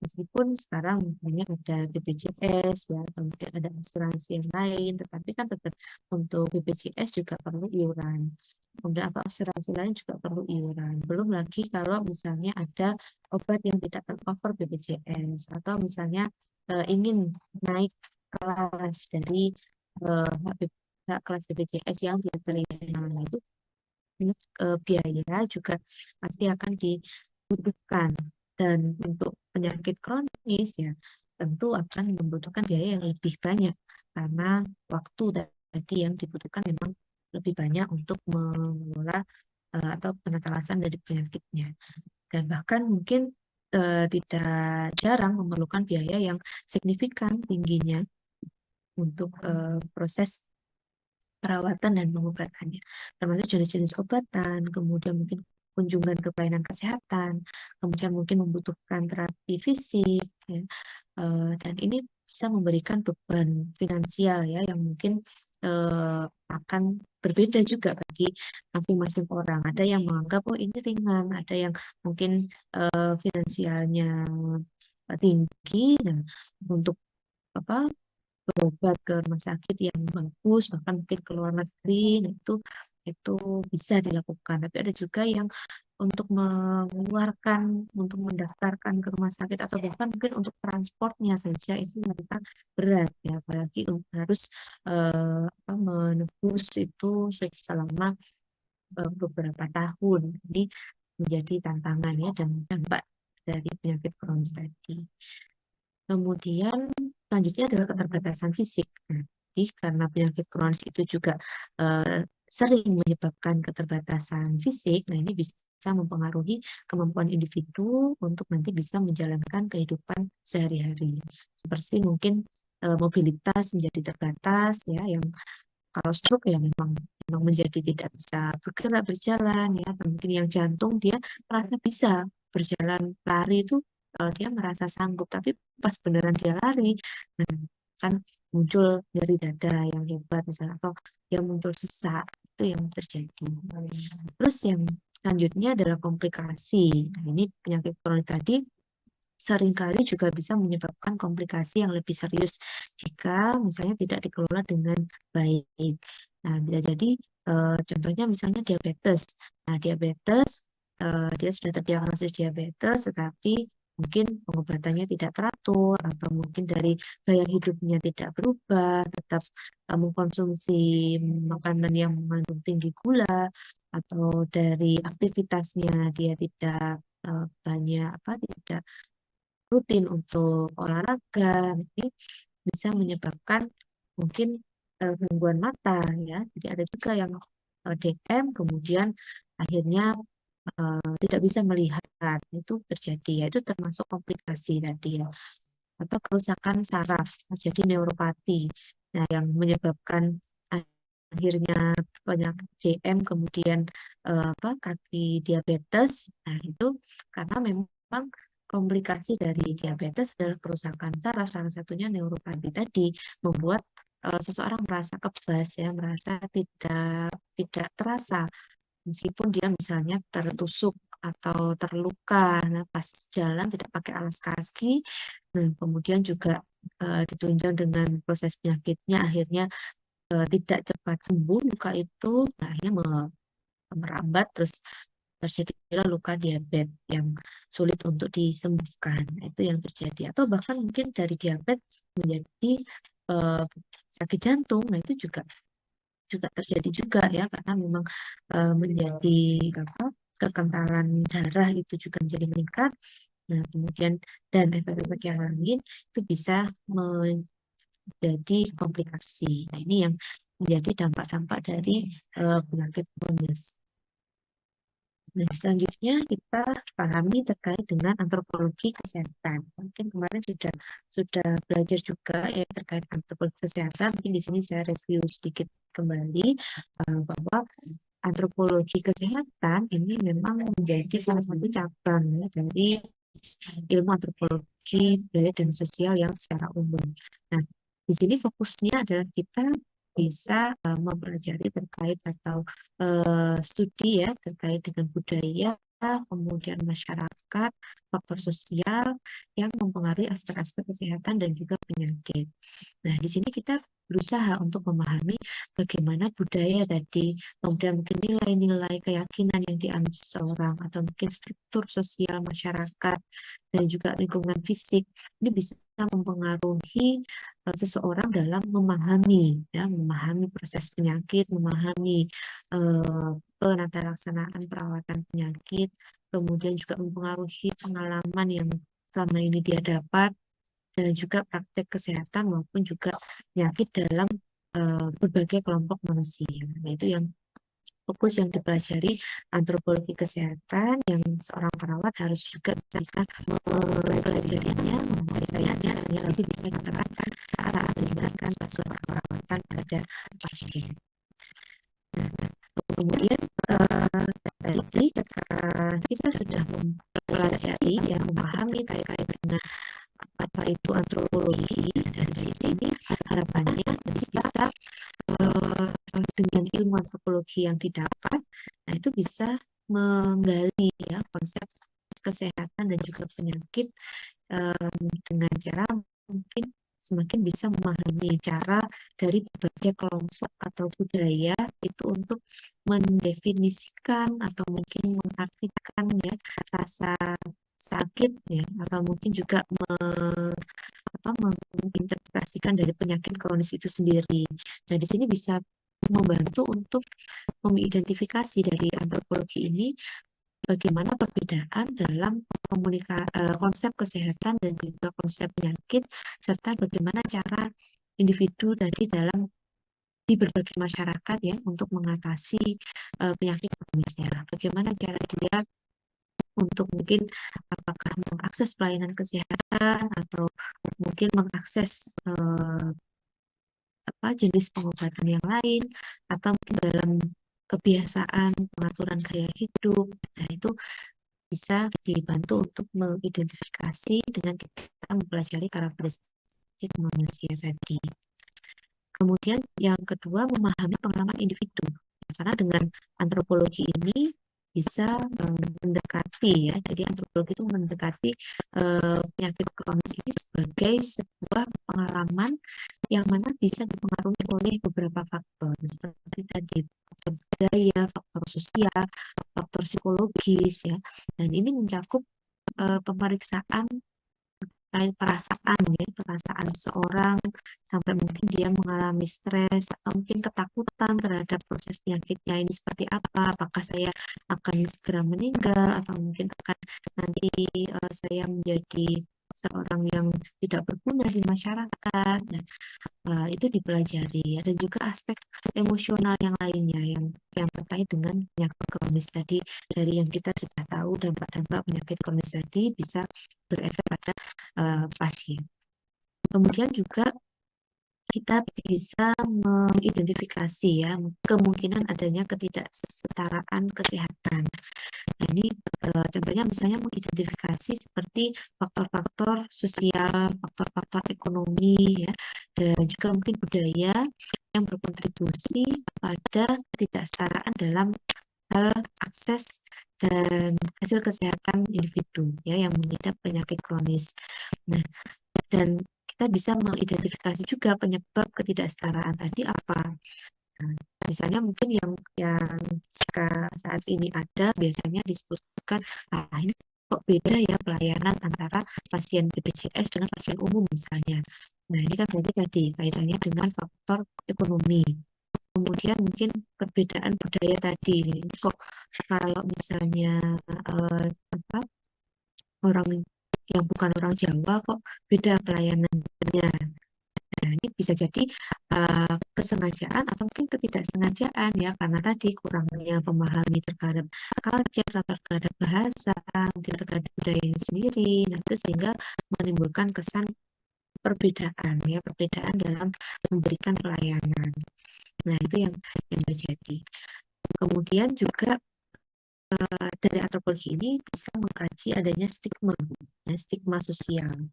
Meskipun sekarang misalnya ada BPJS ya, atau mungkin ada asuransi yang lain, tetapi kan tetap untuk BPJS juga perlu iuran. Kemudian atau asuransi lain juga perlu iuran. Belum lagi kalau misalnya ada obat yang tidak tercover BPJS, atau misalnya ingin naik kelas dari hak kelas BPJS yang dia terima itu biaya juga pasti akan dibutuhkan. Dan untuk penyakit kronis ya tentu akan membutuhkan biaya yang lebih banyak karena waktu tadi yang dibutuhkan memang lebih banyak untuk mengelola atau penetelasan dari penyakitnya. Dan bahkan mungkin tidak jarang memerlukan biaya yang signifikan tingginya untuk proses perawatan dan pengobatannya, termasuk jenis-jenis obatan, kemudian mungkin kunjungan ke pelayanan kesehatan, kemudian mungkin membutuhkan terapi fisik, ya. Dan ini bisa memberikan beban finansial ya yang mungkin akan berbeda juga bagi masing-masing orang. Ada yang menganggap oh ini ringan, ada yang mungkin finansialnya tinggi. Nah, untuk apa berobat ke rumah sakit yang bagus, bahkan mungkin ke luar negeri, nah itu bisa dilakukan. Tapi ada juga yang untuk mengeluarkan, untuk mendaftarkan ke rumah sakit atau bahkan mungkin untuk transportnya saja itu mereka berat ya, apalagi harus menebus itu selama beberapa tahun. Jadi menjadi tantangan ya dan dampak dari penyakit kronis tadi. Kemudian selanjutnya adalah keterbatasan fisik. Nah, jadi karena penyakit kronis itu juga sering menyebabkan keterbatasan fisik, nah ini bisa mempengaruhi kemampuan individu untuk nanti bisa menjalankan kehidupan sehari-hari. Seperti mungkin mobilitas menjadi terbatas ya, yang kalau stroke ya memang menjadi tidak bisa bergerak berjalan ya, atau mungkin yang jantung dia merasa bisa berjalan lari itu dia merasa sanggup, tapi pas beneran dia lari, nah, kan muncul nyeri dada yang hebat misalnya, atau dia muncul sesak, itu yang terjadi. Terus yang selanjutnya adalah komplikasi. Nah, ini penyakit kronis tadi seringkali juga bisa menyebabkan komplikasi yang lebih serius jika misalnya tidak dikelola dengan baik. Nah, bisa jadi contohnya misalnya diabetes. Nah, diabetes dia sudah terdiagnosis diabetes, tetapi mungkin pengobatannya tidak teratur atau mungkin dari gaya hidupnya tidak berubah, tetap mengkonsumsi makanan yang mengandung tinggi gula, atau dari aktivitasnya dia tidak banyak tidak rutin untuk olahraga, ini bisa menyebabkan mungkin gangguan mata ya. Jadi ada juga yang DM kemudian akhirnya tidak bisa melihat, itu terjadi ya, itu termasuk komplikasi tadi ya. Atau kerusakan saraf, jadi neuropati. Nah, yang menyebabkan akhirnya banyak DM kemudian kaki diabetes. Nah, itu karena memang komplikasi dari diabetes adalah kerusakan saraf, salah satunya neuropati tadi membuat seseorang merasa kebas ya, merasa tidak terasa meskipun dia misalnya tertusuk atau terluka, nah pas jalan tidak pakai alas kaki, nah kemudian juga ditunjang dengan proses penyakitnya akhirnya tidak cepat sembuh luka itu, nah, akhirnya merambat terus terjadilah luka diabetes yang sulit untuk disembuhkan. Itu yang terjadi. Atau bahkan mungkin dari diabetes menjadi sakit jantung. Nah, itu juga terjadi juga ya, karena memang menjadi kekentalan darah itu juga menjadi meningkat. Nah, kemudian dan efek-efek yang lain itu bisa menjadi komplikasi. Nah, ini yang menjadi dampak-dampak dari penyakit kronis. Nah, selanjutnya kita pahami terkait dengan antropologi kesehatan. Mungkin kemarin sudah belajar juga ya terkait antropologi kesehatan. Mungkin di sini saya review sedikit kembali bahwa antropologi kesehatan ini memang menjadi salah satu cabang ya, dari ilmu antropologi budaya dan sosial yang secara umum. Nah, di sini fokusnya adalah kita bisa mempelajari terkait atau studi ya terkait dengan budaya, kemudian masyarakat, faktor sosial yang mempengaruhi aspek-aspek kesehatan dan juga penyakit. Nah, di sini kita berusaha untuk memahami bagaimana budaya tadi, kemudian mungkin nilai-nilai keyakinan yang dianut seseorang, atau mungkin struktur sosial masyarakat dan juga lingkungan fisik ini bisa mempengaruhi seseorang dalam memahami proses penyakit, memahami penata laksanaan perawatan penyakit, kemudian juga mempengaruhi pengalaman yang selama ini dia dapat, dan juga praktek kesehatan maupun juga penyakit dalam berbagai kelompok manusia. Nah, itu yang fokus yang dipelajari antropologi kesehatan, yang seorang perawat harus juga bisa mempelajarinya, mempelajarinya, dan nanti bisa diterapkan saat menjalankan suatu perawatan pada pasien. Nah, kemudian tadi ketika kita sudah mempelajari, memahami terkait dengan apa itu antropologi, dari sini harapannya bisa dengan ilmu antropologi yang didapat, nah itu bisa menggali konsep kesehatan dan juga penyakit dengan cara mungkin semakin bisa memahami cara dari berbagai kelompok atau budaya itu untuk mendefinisikan atau mungkin mengartikan rasa sakit atau mungkin juga menginterpretasikan dari penyakit kronis itu sendiri. Nah, di sini bisa membantu untuk mengidentifikasi dari antropologi ini bagaimana perbedaan dalam konsep kesehatan dan juga konsep penyakit, serta bagaimana cara individu tadi di berbagai masyarakat untuk mengatasi penyakit kronisnya. Bagaimana cara dia untuk mungkin apakah mengakses pelayanan kesehatan atau mungkin mengakses jenis pengobatan yang lain, atau mungkin dalam kebiasaan pengaturan gaya hidup. Nah, itu bisa dibantu untuk mengidentifikasi dengan kita mempelajari karakteristik manusia tadi. Kemudian yang kedua, memahami pengalaman individu. Karena dengan antropologi ini bisa mendekati jadi antropologi itu mendekati penyakit kronis ini sebagai sebuah pengalaman yang mana bisa dipengaruhi oleh beberapa faktor, seperti tadi faktor budaya, faktor sosial, faktor psikologis dan ini mencakup pemeriksaan perasaan seseorang, sampai mungkin dia mengalami stres atau mungkin ketakutan terhadap proses penyakitnya ini seperti apa, apakah saya akan segera meninggal atau mungkin akan nanti saya menjadi seorang yang tidak berguna di masyarakat. Nah, itu dipelajari dan juga aspek emosional yang lainnya yang terkait dengan penyakit kronis tadi. Dari yang kita sudah tahu, dampak-dampak penyakit kronis tadi bisa berefek pada pasien. Kemudian juga kita bisa mengidentifikasi kemungkinan adanya ketidaksetaraan kesehatan. Nah, ini contohnya misalnya mengidentifikasi seperti faktor-faktor sosial, faktor-faktor ekonomi dan juga mungkin budaya yang berkontribusi pada ketidaksetaraan dalam hal akses dan hasil kesehatan individu yang mengidap penyakit kronis. Nah, dan kita bisa mengidentifikasi juga penyebab ketidaksetaraan tadi apa. Nah, misalnya mungkin yang saat ini ada biasanya disebutkan, ini kok beda pelayanan antara pasien BPJS dengan pasien umum misalnya. Nah, ini kan berarti tadi kaitannya dengan faktor ekonomi. Kemudian mungkin perbedaan budaya tadi. Ini kok kalau misalnya orang yang bukan orang Jawa kok beda pelayanannya. Nah, ini bisa jadi kesengajaan atau mungkin ketidaksengajaan karena tadi kurangnya memahami terhadap culture atau terhadap bahasa, mungkin terhadap budaya sendiri. Nah, itu sehingga menimbulkan kesan perbedaan dalam memberikan pelayanan. Nah, itu yang terjadi. Kemudian juga dari antropologi ini bisa mengkaji adanya stigma sosial.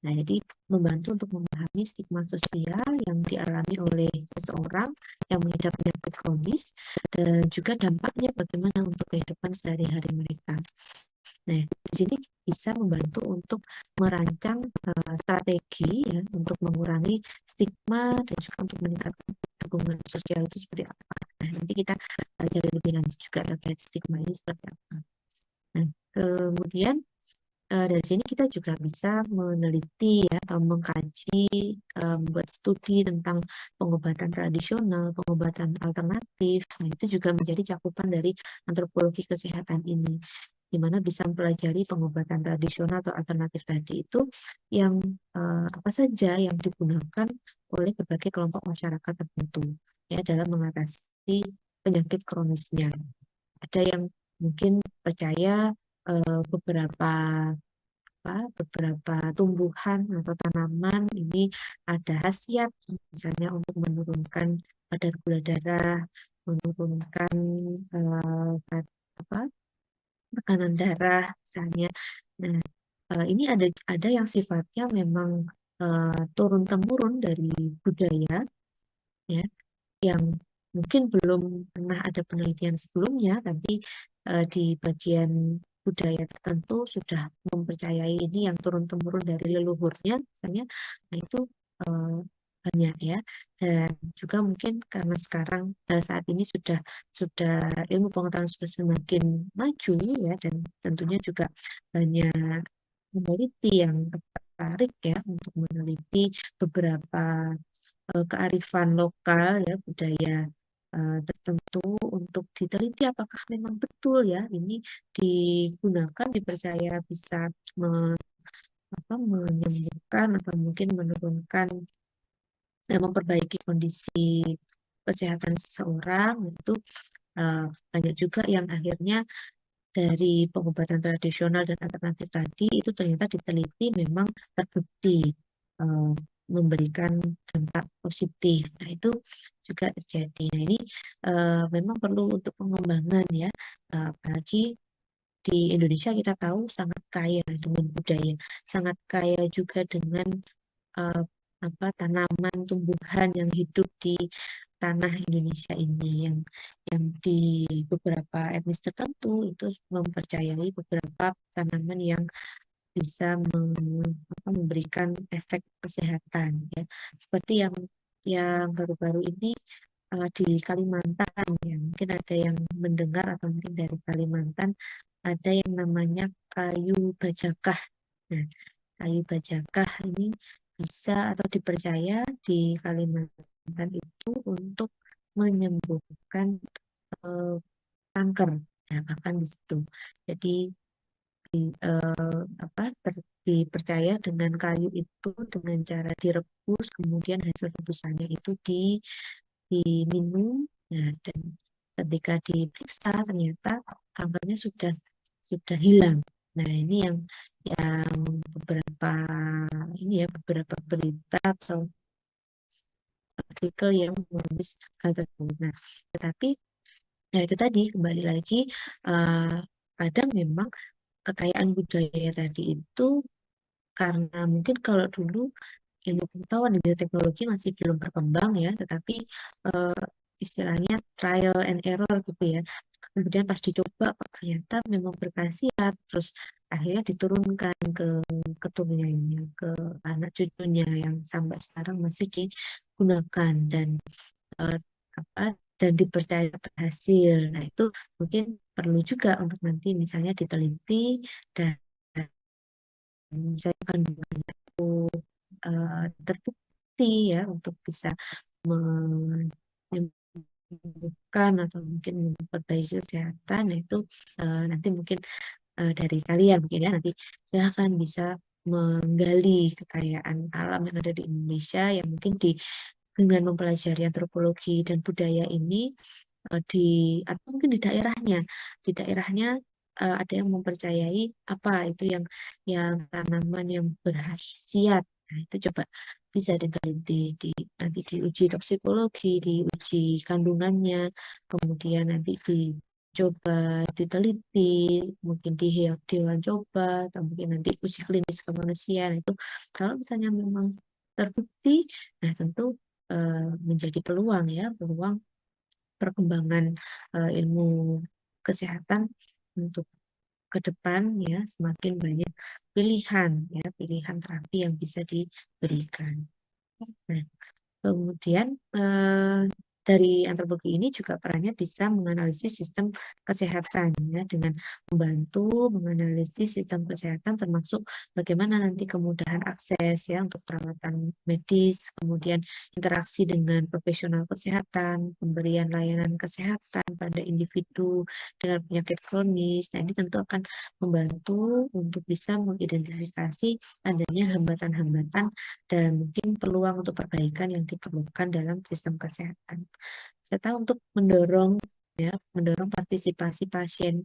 Nah, jadi membantu untuk memahami stigma sosial yang dialami oleh seseorang yang mengidap penyakit kronis dan juga dampaknya bagaimana untuk kehidupan sehari-hari mereka. Nah, di sini bisa membantu untuk merancang strategi untuk mengurangi stigma dan juga untuk meningkatkan dukungan sosial itu seperti apa. Nah, nanti kita pelajari lebih lanjut juga terkait stigma ini seperti apa. Nah, kemudian dari sini kita juga bisa meneliti ya, atau mengkaji, membuat studi tentang pengobatan tradisional, pengobatan alternatif. Nah, itu juga menjadi cakupan dari antropologi kesehatan ini, di mana bisa mempelajari pengobatan tradisional atau alternatif tadi itu yang apa saja yang digunakan oleh berbagai kelompok masyarakat tertentu ya dalam mengatasi penyakit kronisnya. Ada yang mungkin percaya beberapa tumbuhan atau tanaman ini ada khasiat misalnya untuk menurunkan kadar gula darah, menurunkan tekanan darah misalnya. Nah, ini ada yang sifatnya memang turun temurun dari budaya ya, yang mungkin belum pernah ada penelitian sebelumnya, tapi di bagian budaya tertentu sudah mempercayai ini yang turun-temurun dari leluhurnya, misalnya. Nah, itu banyak ya. Dan juga mungkin karena sekarang saat ini sudah ilmu pengetahuan sudah semakin maju ya, dan tentunya juga banyak peneliti yang tertarik ya untuk meneliti beberapa kearifan lokal ya, budaya tertentu untuk diteliti apakah memang betul ya ini digunakan, dipercaya bisa menyembuhkan atau mungkin menurunkan, memperbaiki kondisi kesehatan seseorang. Itu banyak juga yang akhirnya dari pengobatan tradisional dan alternatif tadi itu ternyata diteliti memang terbukti memberikan dampak positif. Nah, itu juga terjadi. Nah, ini memang perlu untuk pengembangan ya. Apalagi di Indonesia kita tahu sangat kaya dengan budaya, sangat kaya juga dengan uh, tanaman tumbuhan yang hidup di tanah Indonesia ini, yang di beberapa etnis tertentu itu mempercayai beberapa tanaman yang bisa memberikan efek kesehatan ya, seperti yang baru-baru ini di Kalimantan ya, mungkin ada yang mendengar atau mungkin dari Kalimantan ada yang namanya kayu bajakah. Nah, kayu bajakah ini bisa atau dipercaya di Kalimantan itu untuk menyembuhkan kanker ya, bahkan di situ. Jadi dipercaya dengan kayu itu dengan cara direbus, kemudian hasil rebusannya itu diminum. Nah, dan ketika diperiksa ternyata kankernya sudah hilang. Nah, ini yang beberapa berita atau artikel yang menulis hal tersebut. Nah, tetapi ya itu tadi kembali lagi kadang memang kekayaan budaya tadi itu karena mungkin kalau dulu ilmu pengetahuan dan teknologi masih belum berkembang ya, tetapi istilahnya trial and error gitu ya. Kemudian pas dicoba kok ternyata memang berkhasiat, terus akhirnya diturunkan ke keturunannya, ke anak cucunya yang sampai sekarang masih digunakan dan eh, dan dipercaya berhasil. Nah, itu mungkin perlu juga untuk nanti misalnya diteliti dan misalnya kandungannya itu terbukti ya untuk bisa menyembuhkan atau mungkin memperbaiki kesehatan. Nah, itu nanti mungkin dari kalian mungkin ya, nanti silahkan bisa menggali kekayaan alam yang ada di Indonesia yang mungkin dengan mempelajari antropologi dan budaya ini atau mungkin di daerahnya ada yang mempercayai apa itu yang tanaman yang berkhasiat. Nah, itu coba bisa diteliti nanti diuji toksikologi, diuji kandungannya, kemudian nanti dicoba diteliti mungkin di hewan coba, atau mungkin nanti uji klinis ke manusia. Nah, itu kalau misalnya memang terbukti, nah tentu menjadi peluang perkembangan ilmu kesehatan untuk ke depan ya, semakin banyak pilihan terapi yang bisa diberikan. Nah, kemudian dari antropologi ini juga perannya bisa menganalisis sistem kesehatan ya, dengan membantu menganalisis sistem kesehatan termasuk bagaimana nanti kemudahan akses ya untuk perawatan medis, kemudian interaksi dengan profesional kesehatan, pemberian layanan kesehatan pada individu dengan penyakit kronis. Nah, ini tentu akan membantu untuk bisa mengidentifikasi adanya hambatan-hambatan dan mungkin peluang untuk perbaikan yang diperlukan dalam sistem kesehatan. Serta untuk mendorong partisipasi pasien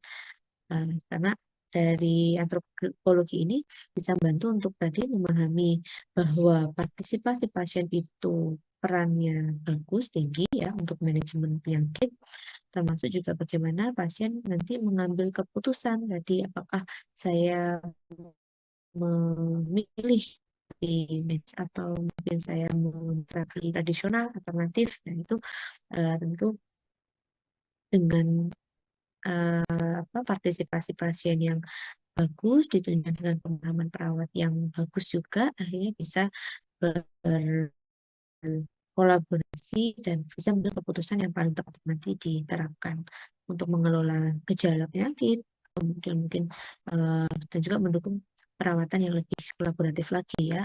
karena dari antropologi ini bisa membantu untuk tadi memahami bahwa partisipasi pasien itu perannya bagus, tinggi ya untuk manajemen penyakit, termasuk juga bagaimana pasien nanti mengambil keputusan tadi apakah saya memilih di medis atau mungkin saya terapi tradisional alternatif. Nah itu tentu dengan partisipasi pasien yang bagus ditunjukkan dengan pemahaman perawat yang bagus juga akhirnya bisa berkolaborasi dan bisa mengambil keputusan yang paling tepat nanti diterapkan untuk mengelola gejala penyakit, kemudian mungkin dan juga mendukung perawatan yang lebih kolaboratif lagi ya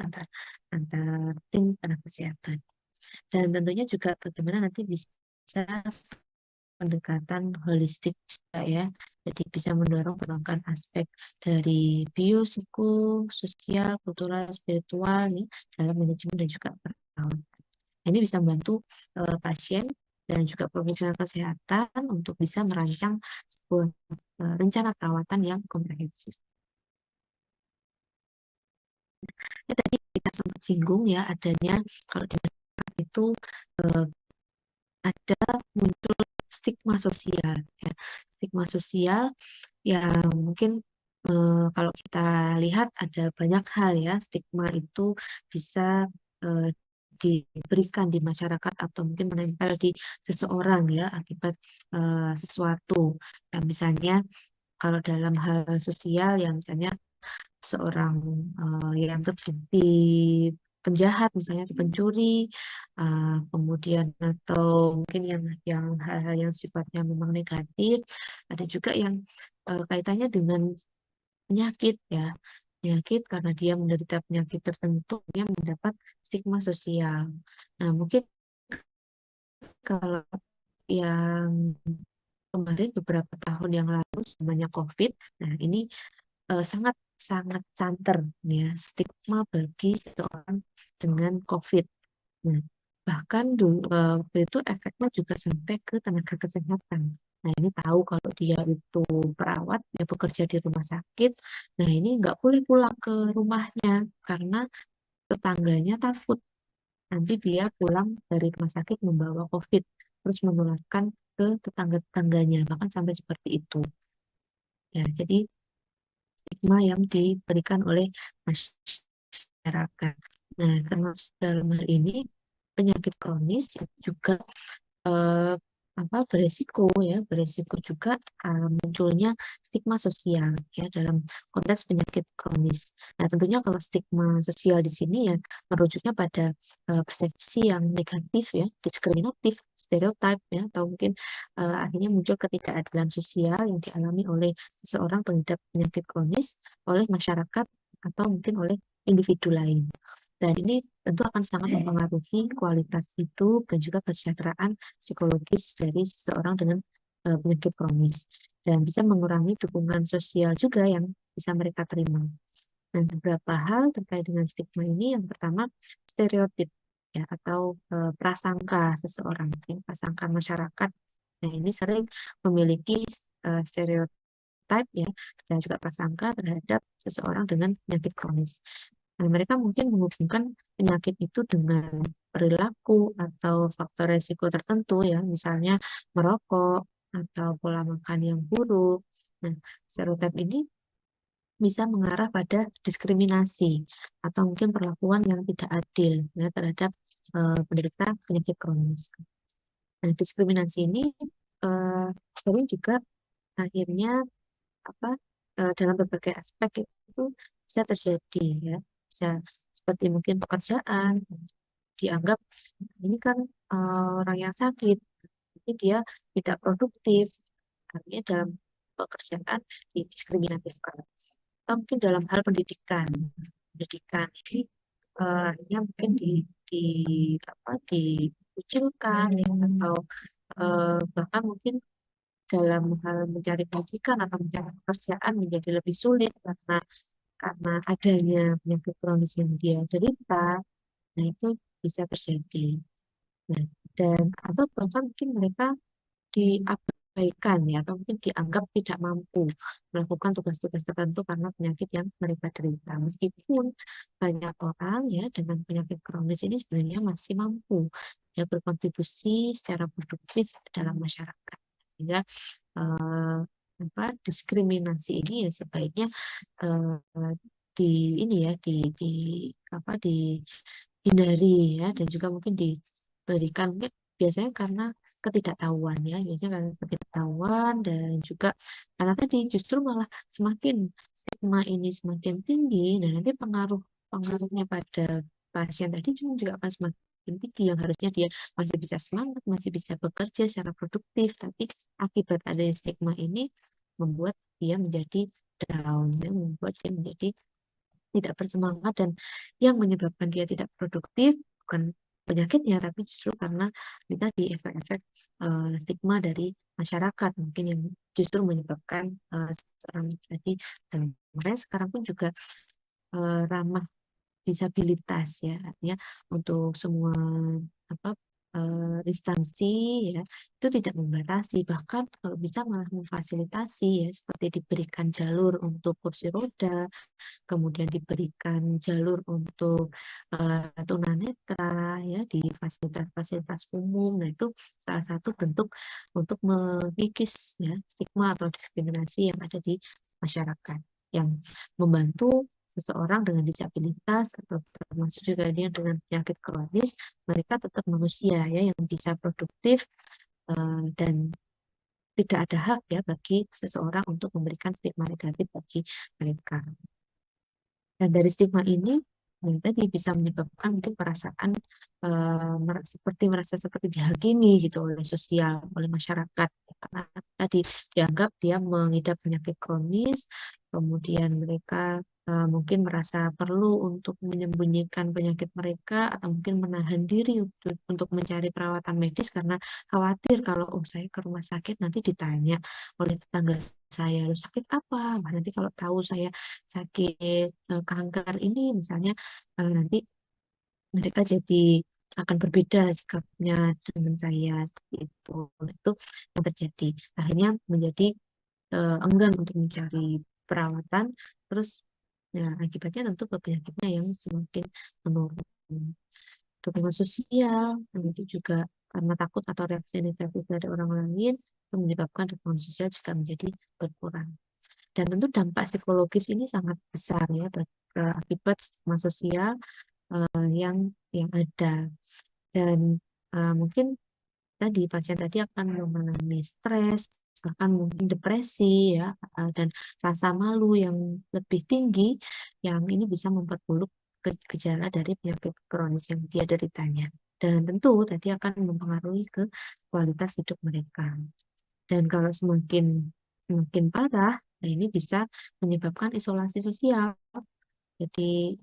antar tim tenaga kesehatan. Dan tentunya juga bagaimana nanti bisa pendekatan holistik juga ya. Jadi bisa mendorong perkembangan aspek dari biopsikososial, kultural, spiritual ya, dalam manajemen dan juga perawatan. Ini bisa membantu pasien dan juga profesional kesehatan untuk bisa merancang sebuah rencana perawatan yang komprehensif. Ya, tadi kita sempat singgung ya adanya kalau di masyarakat itu ada muncul stigma sosial ya. Stigma sosial yang mungkin kalau kita lihat ada banyak hal ya stigma itu bisa diberikan di masyarakat atau mungkin menempel di seseorang ya akibat sesuatu. Ya, misalnya kalau dalam hal sosial yang misalnya seorang yang terbukti penjahat misalnya atau pencuri kemudian atau mungkin yang hal-hal yang sifatnya memang negatif ada juga yang kaitannya dengan penyakit ya penyakit karena dia menderita penyakit tertentu dia mendapat stigma sosial. Nah mungkin kalau yang kemarin beberapa tahun yang lalu namanya COVID, nah ini sangat sangat santer ya stigma bagi seseorang dengan COVID. Nah, bahkan dulu waktu itu efeknya juga sampai ke tenaga kesehatan. Nah, ini tahu kalau dia itu perawat, dia bekerja di rumah sakit. Nah, ini nggak boleh pulang ke rumahnya karena tetangganya takut nanti dia pulang dari rumah sakit membawa COVID, terus menularkan ke tetangga-tetangganya, bahkan sampai seperti itu. Ya, jadi stigma yang diberikan oleh masyarakat. Nah, termasuk dalam hal ini penyakit kronis juga eh, beresiko juga munculnya stigma sosial ya dalam konteks penyakit kronis. Nah, tentunya kalau stigma sosial di sini ya merujuknya pada persepsi yang negatif ya, diskriminatif, stereotip ya, atau mungkin akhirnya muncul ketidakadilan sosial yang dialami oleh seseorang pengidap penyakit kronis oleh masyarakat atau mungkin oleh individu lain. Dan ini tentu akan sangat mempengaruhi kualitas hidup dan juga kesejahteraan psikologis dari seseorang dengan penyakit kronis. Dan bisa mengurangi dukungan sosial juga yang bisa mereka terima. Dan beberapa hal terkait dengan stigma ini, yang pertama stereotip ya atau prasangka seseorang, ya, prasangka masyarakat. Nah ini sering memiliki stereotip ya dan juga prasangka terhadap seseorang dengan penyakit kronis. Nah, mereka mungkin menghubungkan penyakit itu dengan perilaku atau faktor resiko tertentu ya, misalnya merokok atau pola makan yang buruk. Nah, stereotip ini bisa mengarah pada diskriminasi atau mungkin perlakuan yang tidak adil ya, terhadap penderita penyakit kronis. Nah, diskriminasi ini sering juga akhirnya dalam berbagai aspek itu bisa terjadi ya, bisa seperti mungkin pekerjaan, dianggap ini kan orang yang sakit, jadi dia tidak produktif, artinya dalam pekerjaan didiskriminatifkan. Atau mungkin dalam hal pendidikan ini artinya mungkin di apa dikucilkan ya, atau bahkan mungkin dalam hal mencari pendidikan atau mencari pekerjaan menjadi lebih sulit karena adanya penyakit kronis yang dia derita. Nah, itu bisa terjadi. Nah, dan atau bahkan mungkin mereka diabaikan ya, atau mungkin dianggap tidak mampu melakukan tugas-tugas tertentu karena penyakit yang mereka derita. Meskipun banyak orang ya dengan penyakit kronis ini sebenarnya masih mampu ya berkontribusi secara produktif dalam masyarakat. Sehingga diskriminasi ini ya sebaiknya di ini ya dihindari ya, dan juga mungkin diberikan mungkin biasanya karena ketidaktahuan ya, biasanya karena ketidaktahuan, dan juga karena tadi justru malah semakin stigma ini semakin tinggi, dan nanti pengaruhnya pada pasien tadi juga akan semakin tinggi, yang harusnya dia masih bisa semangat, masih bisa bekerja secara produktif, tapi akibat adanya stigma ini membuat dia menjadi down, ya, membuat dia menjadi tidak bersemangat, dan yang menyebabkan dia tidak produktif bukan penyakitnya, tapi justru karena ini tadi efek-efek stigma dari masyarakat mungkin yang justru menyebabkan seorang tadi, dan makanya sekarang pun juga ramah disabilitas ya, artinya untuk semua apa instansi ya itu tidak membatasi, bahkan kalau bisa malah memfasilitasi ya, seperti diberikan jalur untuk kursi roda, kemudian diberikan jalur untuk tunanetra ya di fasilitas-fasilitas umum. Nah, itu salah satu bentuk untuk mengikis ya stigma atau diskriminasi yang ada di masyarakat, yang membantu seseorang dengan disabilitas atau termasuk juga dia dengan penyakit kronis, mereka tetap manusia ya yang bisa produktif, dan tidak ada hak ya bagi seseorang untuk memberikan stigma negatif bagi mereka. Dan dari stigma ini yang tadi bisa menyebabkan mungkin perasaan merasa seperti dihakimi gitu oleh sosial, oleh masyarakat, karena tadi dianggap dia mengidap penyakit kronis, kemudian mereka mungkin merasa perlu untuk menyembunyikan penyakit mereka, atau mungkin menahan diri untuk mencari perawatan medis karena khawatir kalau saya ke rumah sakit nanti ditanya oleh tetangga saya, "Lu sakit apa?" Nah, nanti kalau tahu saya sakit kanker ini misalnya, nanti mereka jadi akan berbeda sikapnya dengan saya, seperti itu. Nah, itu yang terjadi. Akhirnya menjadi enggan untuk mencari perawatan, terus ya akibatnya tentu ke penyakitnya yang semakin menurun. Dukungan sosial, dan itu juga karena takut atau reaksi negatif dari orang lain, itu menyebabkan dukungan sosial juga menjadi berkurang. Dan tentu dampak psikologis ini sangat besar ya akibat stigma sosial yang ada. Dan mungkin tadi pasien tadi akan mengalami stres, bahkan mungkin depresi ya, dan rasa malu yang lebih tinggi, yang ini bisa memperburuk gejala dari penyakit kronis yang dia deritanya. Dan tentu tadi akan mempengaruhi ke kualitas hidup mereka. Dan kalau semakin parah, nah ini bisa menyebabkan isolasi sosial. Jadi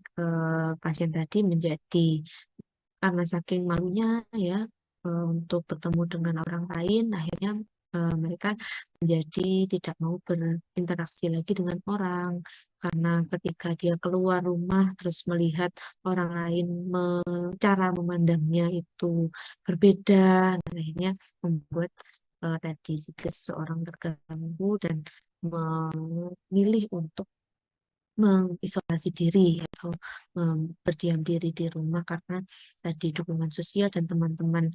pasien tadi menjadi, karena saking malunya ya untuk bertemu dengan orang lain, akhirnya mereka menjadi tidak mau berinteraksi lagi dengan orang, karena ketika dia keluar rumah terus melihat orang lain cara memandangnya itu berbeda, dan akhirnya membuat tadi seseorang terganggu dan memilih untuk mengisolasi diri atau berdiam diri di rumah karena tadi dukungan sosial dan teman-teman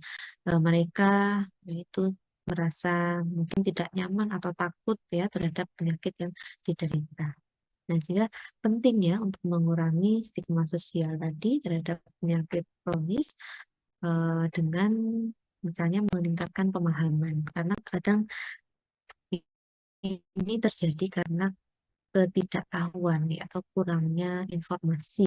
mereka yaitu merasa mungkin tidak nyaman atau takut ya terhadap penyakit yang diderita. Nah, sehingga penting ya untuk mengurangi stigma sosial tadi terhadap penyakit kronis dengan misalnya meningkatkan pemahaman, karena kadang ini terjadi karena ketidaktahuan ya, atau kurangnya informasi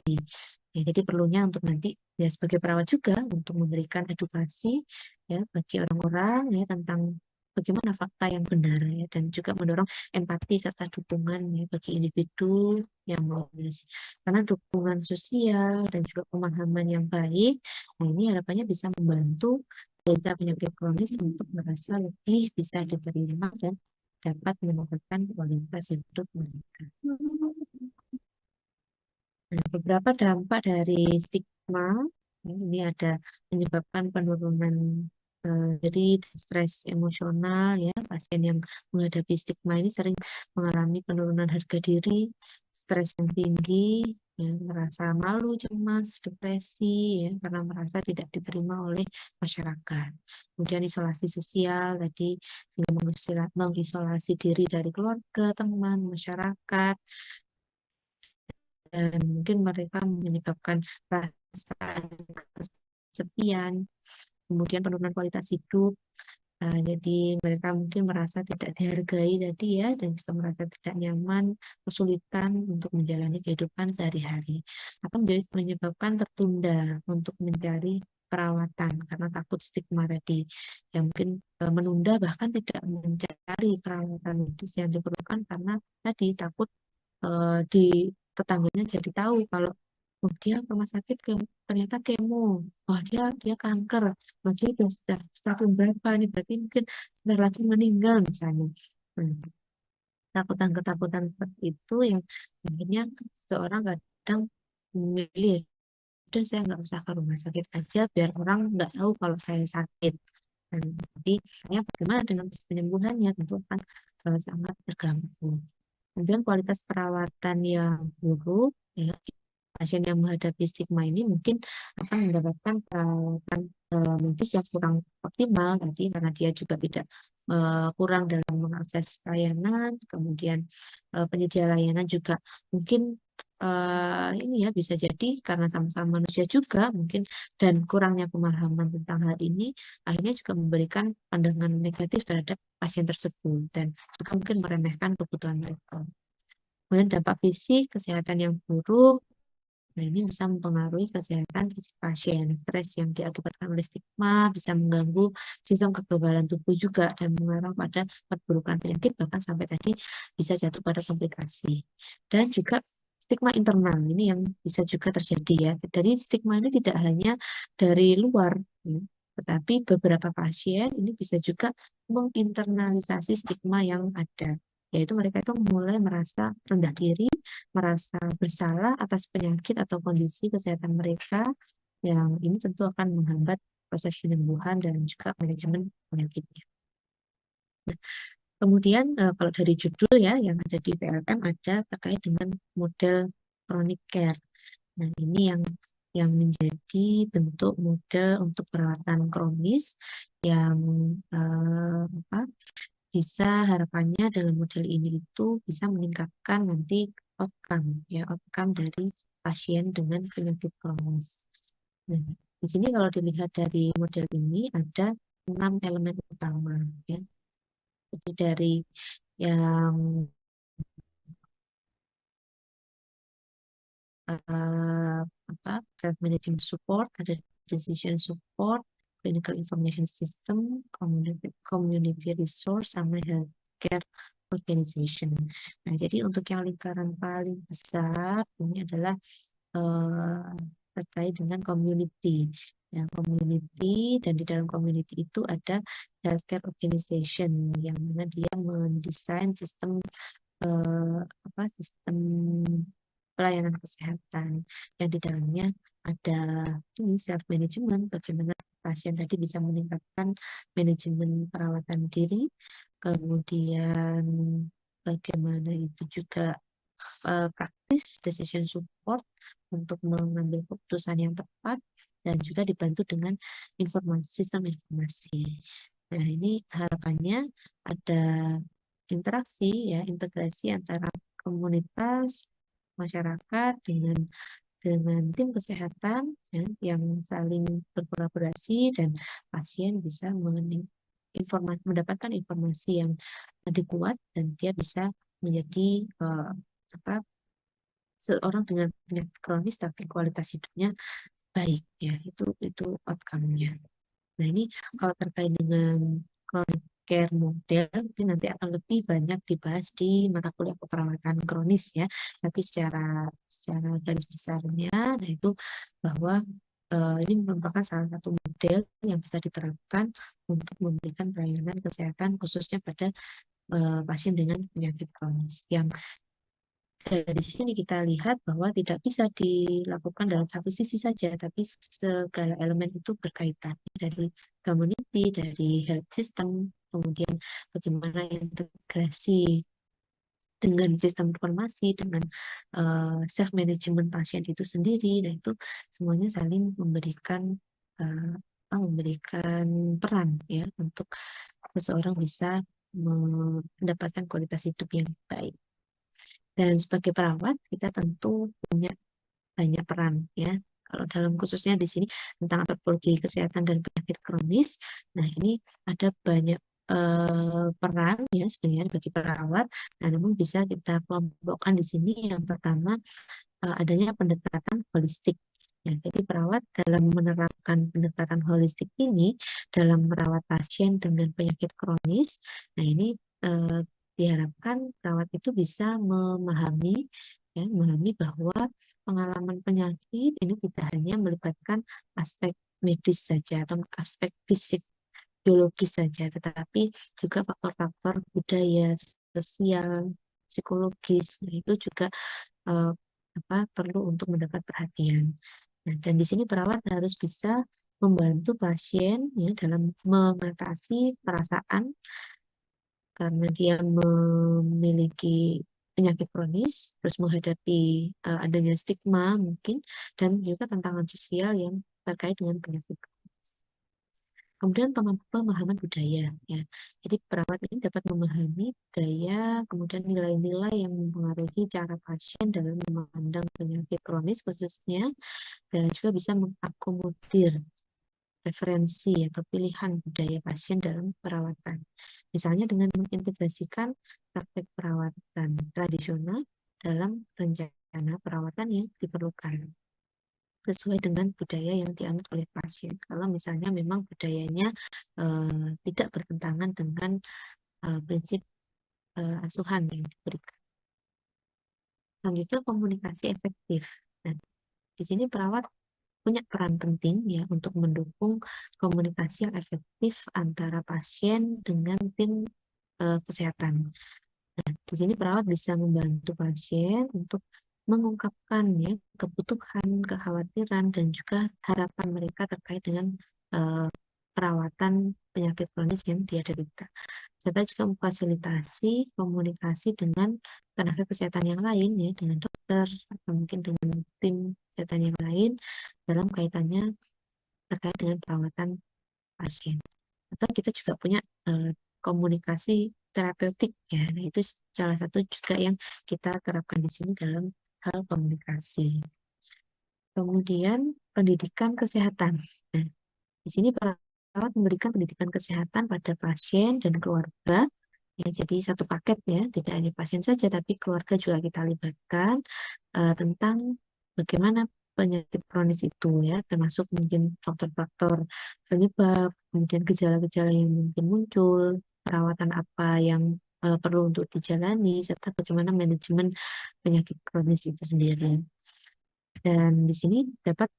Ya, jadi perlunya untuk nanti ya sebagai perawat juga untuk memberikan edukasi ya bagi orang-orang ya tentang bagaimana fakta yang benar ya dan juga mendorong empati serta dukungan ya bagi individu yang menulis. Karena dukungan sosial dan juga pemahaman yang baik, nah ini harapannya bisa membantu penderita penyakit kronis untuk merasa lebih bisa diterima dan dapat meningkatkan kualitas hidup mereka. Nah, beberapa dampak dari stigma ya, ini ada menyebabkan penurunan dari stres emosional ya pasien yang menghadapi stigma ini sering mengalami penurunan harga diri, stres yang tinggi, ya, merasa malu, cemas, depresi ya karena merasa tidak diterima oleh masyarakat. Kemudian isolasi sosial tadi sehingga mengisolasi diri dari keluarga, teman, masyarakat dan mungkin mereka menyebabkan perasaan kesepian, kemudian penurunan kualitas hidup. Jadi mereka mungkin merasa tidak dihargai tadi ya, dan juga merasa tidak nyaman, kesulitan untuk menjalani kehidupan sehari-hari. Akan menyebabkan tertunda untuk mencari perawatan karena takut stigma tadi. Yang mungkin menunda bahkan tidak mencari perawatan medis yang diperlukan karena tadi takut di tetangganya jadi tahu kalau oh dia ke rumah sakit ternyata kemo, oh dia kanker, oh dia sudah stadium berapa ini berarti mungkin sebentar lagi meninggal misalnya. Ketakutan-ketakutan seperti itu yang akhirnya seseorang kadang memilih udah saya nggak usah ke rumah sakit aja biar orang nggak tahu kalau saya sakit. Tapi ya, bagaimana dengan penyembuhannya tentu akan sangat terganggu. Kemudian kualitas perawatan yang buruk, ya, pasien yang menghadapi stigma ini mungkin akan mendapatkan perawatan medis yang kurang optimal tadi karena dia juga tidak kurang dalam mengakses layanan, kemudian penyedia layanan juga mungkin ini ya bisa jadi karena sama-sama manusia juga mungkin dan kurangnya pemahaman tentang hal ini akhirnya juga memberikan pandangan negatif terhadap pasien tersebut dan juga mungkin meremehkan kebutuhan mereka. Kemudian dampak fisik, kesehatan yang buruk, nah ini bisa mempengaruhi kesehatan fisik pasien. Stres yang diakibatkan oleh stigma bisa mengganggu sistem kekebalan tubuh juga dan mengarah pada perburukan penyakit bahkan sampai tadi bisa jatuh pada komplikasi. Dan juga stigma internal ini yang bisa juga terjadi ya. Jadi stigma ini tidak hanya dari luar, ya, tetapi beberapa pasien ini bisa juga menginternalisasi stigma yang ada. Yaitu mereka itu mulai merasa rendah diri, merasa bersalah atas penyakit atau kondisi kesehatan mereka yang ini tentu akan menghambat proses penyembuhan dan juga manajemen penyakitnya. Nah, kemudian kalau dari judul ya yang ada di PLM ada terkait dengan model chronic care. Nah, ini yang menjadi bentuk model untuk perawatan kronis yang bisa harapannya dengan model ini itu bisa meningkatkan nanti outcome dari pasien dengan penyakit kronis. Nah, di sini kalau dilihat dari model ini ada 6 elemen utama ya. Jadi dari yang self-managing support, ada decision support, clinical information system, community resource, sama healthcare organization. Nah, jadi untuk yang lingkaran paling besar ini adalah terkait dengan community. Ya, community dan di dalam community itu ada healthcare organization yang mana dia mendesain sistem sistem pelayanan kesehatan yang di dalamnya ada ini self management, bagaimana pasien tadi bisa meningkatkan manajemen perawatan diri, kemudian bagaimana itu juga praktis decision support untuk mengambil keputusan yang tepat dan juga dibantu dengan sistem informasi. Nah, ini harapannya ada interaksi ya, integrasi antara komunitas masyarakat dengan tim kesehatan ya, yang saling berkolaborasi dan pasien bisa mendapatkan informasi yang adekuat dan dia bisa menjadi seorang dengan penyakit kronis tapi kualitas hidupnya baik ya, itu outcome-nya. Nah, ini kalau terkait dengan chronic care model ini nanti akan lebih banyak dibahas di mata kuliah keperawatan kronis ya. Tapi secara garis besarnya, nah itu bahwa ini merupakan salah satu model yang bisa diterapkan untuk memberikan pelayanan kesehatan khususnya pada pasien dengan penyakit kronis yang dari sini kita lihat bahwa tidak bisa dilakukan dalam satu sisi saja, tapi segala elemen itu berkaitan dari community, dari health system, kemudian bagaimana integrasi dengan sistem informasi, dengan self management pasien itu sendiri, dan itu semuanya saling memberikan memberikan peran ya untuk seseorang bisa mendapatkan kualitas hidup yang baik. Dan sebagai perawat, kita tentu punya banyak peran ya. Kalau dalam khususnya di sini tentang antropologi kesehatan dan penyakit kronis, nah ini ada banyak peran ya sebenarnya bagi perawat. Nah, namun bisa kita kelompokkan di sini. Yang pertama adanya pendekatan holistik. Ya, jadi perawat dalam menerapkan pendekatan holistik ini dalam merawat pasien dengan penyakit kronis, nah ini diharapkan perawat itu bisa memahami bahwa pengalaman penyakit ini tidak hanya melibatkan aspek medis saja atau aspek fisik biologis saja, tetapi juga faktor-faktor budaya, sosial, psikologis. Nah, itu juga eh, perlu untuk mendapat perhatian. Nah, dan di sini perawat harus bisa membantu pasien ya dalam mengatasi perasaan karena dia memiliki penyakit kronis, terus menghadapi adanya stigma mungkin, dan juga tantangan sosial yang terkait dengan penyakit kronis. Kemudian pemahaman budaya, ya. Jadi perawat ini dapat memahami budaya, kemudian nilai-nilai yang mempengaruhi cara pasien dalam memandang penyakit kronis khususnya, dan juga bisa mengakomodir referensi atau pilihan budaya pasien dalam perawatan. Misalnya dengan mengintegrasikan praktek perawatan tradisional dalam rencana perawatan yang diperlukan sesuai dengan budaya yang dianut oleh pasien. Kalau misalnya memang budayanya tidak bertentangan dengan prinsip asuhan yang diberikan. Selanjutnya komunikasi efektif. Nah, di sini perawat punya peran penting ya untuk mendukung komunikasi yang efektif antara pasien dengan tim kesehatan. Nah, di sini perawat bisa membantu pasien untuk mengungkapkan ya kebutuhan, kekhawatiran, dan juga harapan mereka terkait dengan perawatan penyakit kronis yang dia derita. Serta juga memfasilitasi komunikasi dengan tenaga kesehatan yang lain ya, dengan dokter atau mungkin dengan tim kesehatan yang lain dalam kaitannya terkait dengan perawatan pasien. Atau kita juga punya komunikasi terapeutik ya. Nah, itu salah satu juga yang kita terapkan di sini dalam hal komunikasi. Kemudian pendidikan kesehatan. Nah, di sini perawat memberikan pendidikan kesehatan pada pasien dan keluarga. Ya, jadi satu paket ya, tidak hanya pasien saja, tapi keluarga juga kita libatkan tentang bagaimana penyakit kronis itu ya, termasuk mungkin faktor-faktor penyebab, kemudian gejala-gejala yang mungkin muncul, perawatan apa yang perlu untuk dijalani, serta bagaimana manajemen penyakit kronis itu sendiri. Dan di sini dapat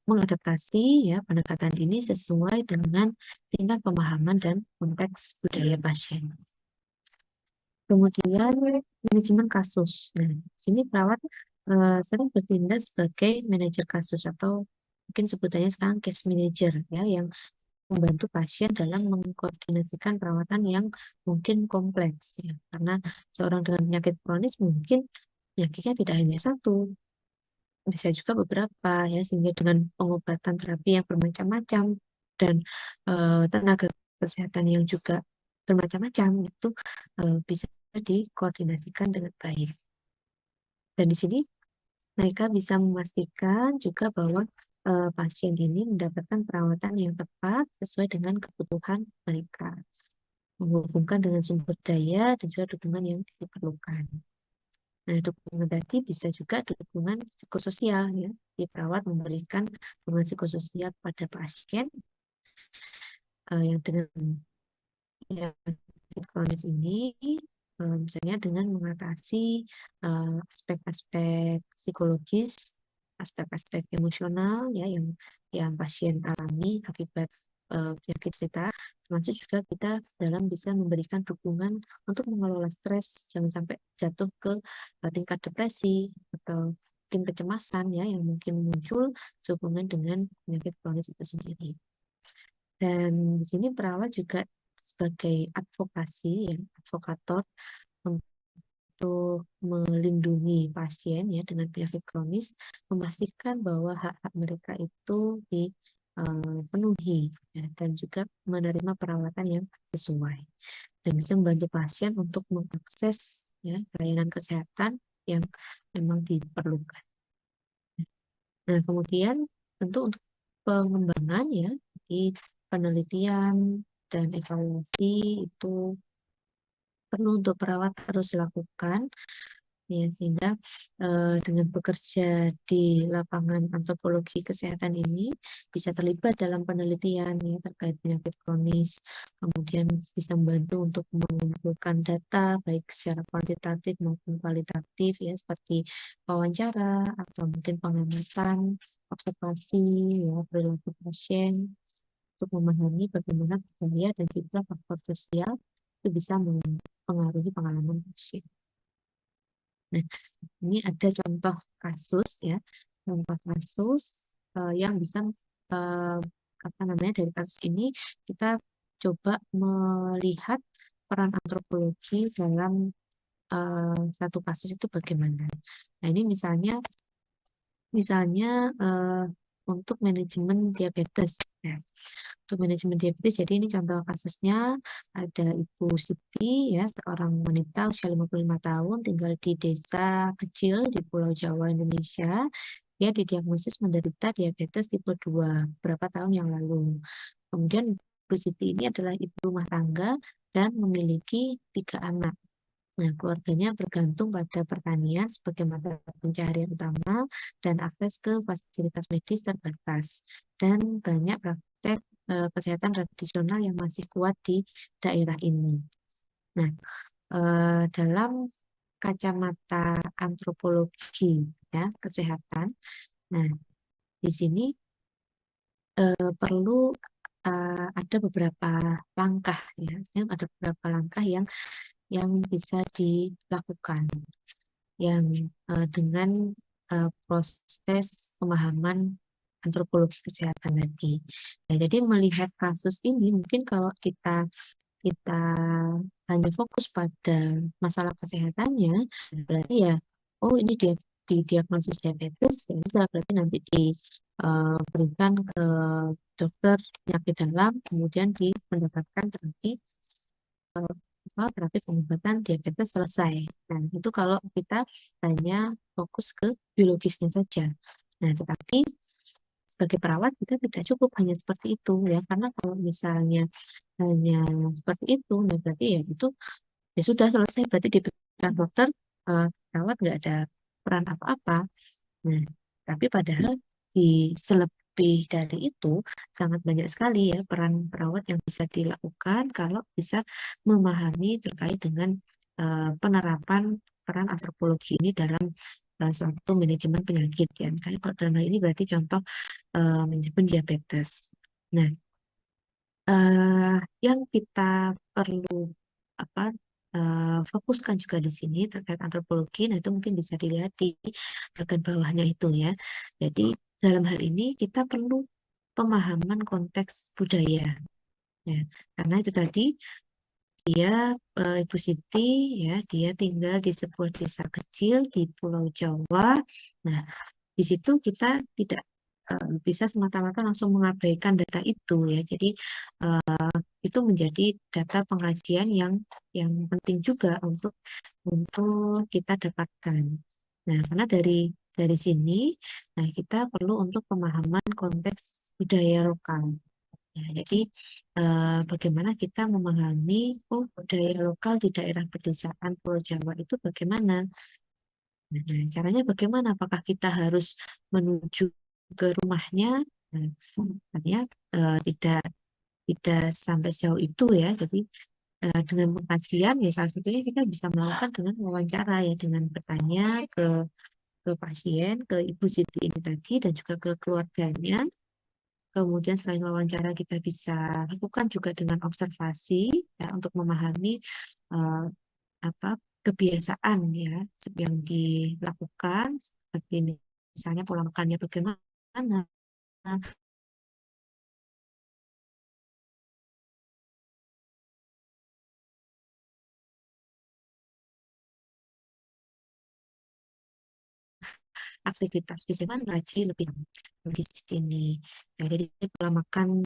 mengadaptasi ya pendekatan ini sesuai dengan tingkat pemahaman dan konteks budaya pasien. Kemudian manajemen kasus. Nah, di sini perawat sering bertindak sebagai manajer kasus atau mungkin sebutannya sekarang case manager ya, yang membantu pasien dalam mengkoordinasikan perawatan yang mungkin kompleks ya. Karena seorang dengan penyakit kronis mungkin penyakitnya tidak hanya satu, bisa juga beberapa ya, sehingga dengan pengobatan terapi yang bermacam-macam dan tenaga kesehatan yang juga bermacam-macam itu bisa dikoordinasikan dengan baik. Dan di sini mereka bisa memastikan juga bahwa pasien ini mendapatkan perawatan yang tepat sesuai dengan kebutuhan mereka, menghubungkan dengan sumber daya dan juga dukungan yang diperlukan. Nah, dukungan tadi bisa juga dukungan psikososial ya. Di perawat memberikan dukungan psikososial pada pasien yang dengan penyakit kronis ini, misalnya dengan mengatasi aspek-aspek psikologis, aspek-aspek emosional ya yang pasien alami akibat penyakit kita, termasuk juga kita dalam bisa memberikan dukungan untuk mengelola stres, jangan sampai jatuh ke tingkat depresi atau mungkin kecemasan ya yang mungkin muncul sehubungan dengan penyakit kronis itu sendiri. Dan di sini perawat juga sebagai advokasi, ya, advokator untuk melindungi pasien ya dengan penyakit kronis, memastikan bahwa hak-hak mereka itu dipenuhi ya, dan juga menerima perawatan yang sesuai dan bisa membantu pasien untuk mengakses ya layanan kesehatan yang memang diperlukan. Nah, kemudian tentu untuk pengembangan ya, di penelitian dan evaluasi itu perlu untuk perawat harus lakukan ya sehingga dengan bekerja di lapangan antropologi kesehatan ini bisa terlibat dalam penelitian ya terkait penyakit kronis, kemudian bisa membantu untuk mengumpulkan data baik secara kuantitatif maupun kualitatif ya seperti wawancara atau mungkin pengamatan, observasi ya perilaku pasien untuk memahami bagaimana budaya dan juga faktor sosial itu bisa mempengaruhi pengalaman pasien. Nah, ini ada contoh kasus ya, contoh kasus yang bisa apa namanya dari kasus ini kita coba melihat peran antropologi dalam satu kasus itu bagaimana. Nah, ini misalnya untuk manajemen diabetes. Ya. Untuk manajemen diabetes, jadi ini contoh kasusnya ada Ibu Siti, ya, seorang wanita usia 55 tahun, tinggal di desa kecil di Pulau Jawa, Indonesia. Dia didiagnosis menderita diabetes tipe 2 beberapa tahun yang lalu. Kemudian Ibu Siti ini adalah ibu rumah tangga dan memiliki 3 anak. Nah, keluarganya bergantung pada pertanian sebagai mata pencaharian utama dan akses ke fasilitas medis terbatas. Dan banyak praktek kesehatan tradisional yang masih kuat di daerah ini. Nah, dalam kacamata antropologi ya kesehatan, nah di sini perlu ada beberapa langkah ya, ada beberapa langkah yang bisa dilakukan yang dengan proses pemahaman antropologi kesehatan tadi. Nah, jadi melihat kasus ini mungkin kalau kita hanya fokus pada masalah kesehatannya, berarti ya, oh ini dia didiagnosis diabetes, ya udah berarti nanti diberikan ke dokter penyakit dalam, kemudian mendapatkan terapi terapi pengobatan diabetes selesai. Nah, itu kalau kita hanya fokus ke biologisnya saja. Nah, tetapi sebagai perawat kita tidak cukup hanya seperti itu ya, karena kalau misalnya hanya seperti itu, nah berarti ya itu ya sudah selesai, berarti diberikan dokter, perawat nggak ada peran apa-apa. Nah, tapi padahal selebih dari itu sangat banyak sekali ya peran perawat yang bisa dilakukan kalau bisa memahami terkait dengan penerapan peran antropologi ini dalam suatu manajemen penyakit ya. Misalnya kalau dalam hal ini berarti contoh manajemen diabetes. Nah, yang kita perlu apa fokuskan juga di sini terkait antropologi, nah itu mungkin bisa dilihat di bagian bawahnya itu ya. Jadi dalam hal ini kita perlu pemahaman konteks budaya. Ya, karena itu tadi dia Ibu Siti ya, dia tinggal di sebuah desa kecil di Pulau Jawa. Nah, di situ kita tidak bisa semata-mata langsung mengabaikan data itu ya. Jadi itu menjadi data pengajian yang penting juga untuk kita dapatkan. Nah, karena dari sini, nah kita perlu untuk pemahaman konteks budaya lokal. Ya, jadi bagaimana kita memahami budaya lokal di daerah pedesaan Pulau Jawa itu bagaimana? Nah, caranya bagaimana? Apakah kita harus menuju ke rumahnya? Nah, artinya tidak sampai sejauh itu ya. Jadi dengan pengkajian ya salah satunya kita bisa melakukan dengan wawancara ya, dengan bertanya ke pasien, ke Ibu Siti ini tadi dan juga ke keluarganya. Kemudian selain wawancara kita bisa lakukan juga dengan observasi ya, untuk memahami eh, apa kebiasaan ya yang dilakukan, seperti misalnya pola makannya bagaimana, aktivitas fisik mana gaji lebih di sini. Ya, jadi pola makan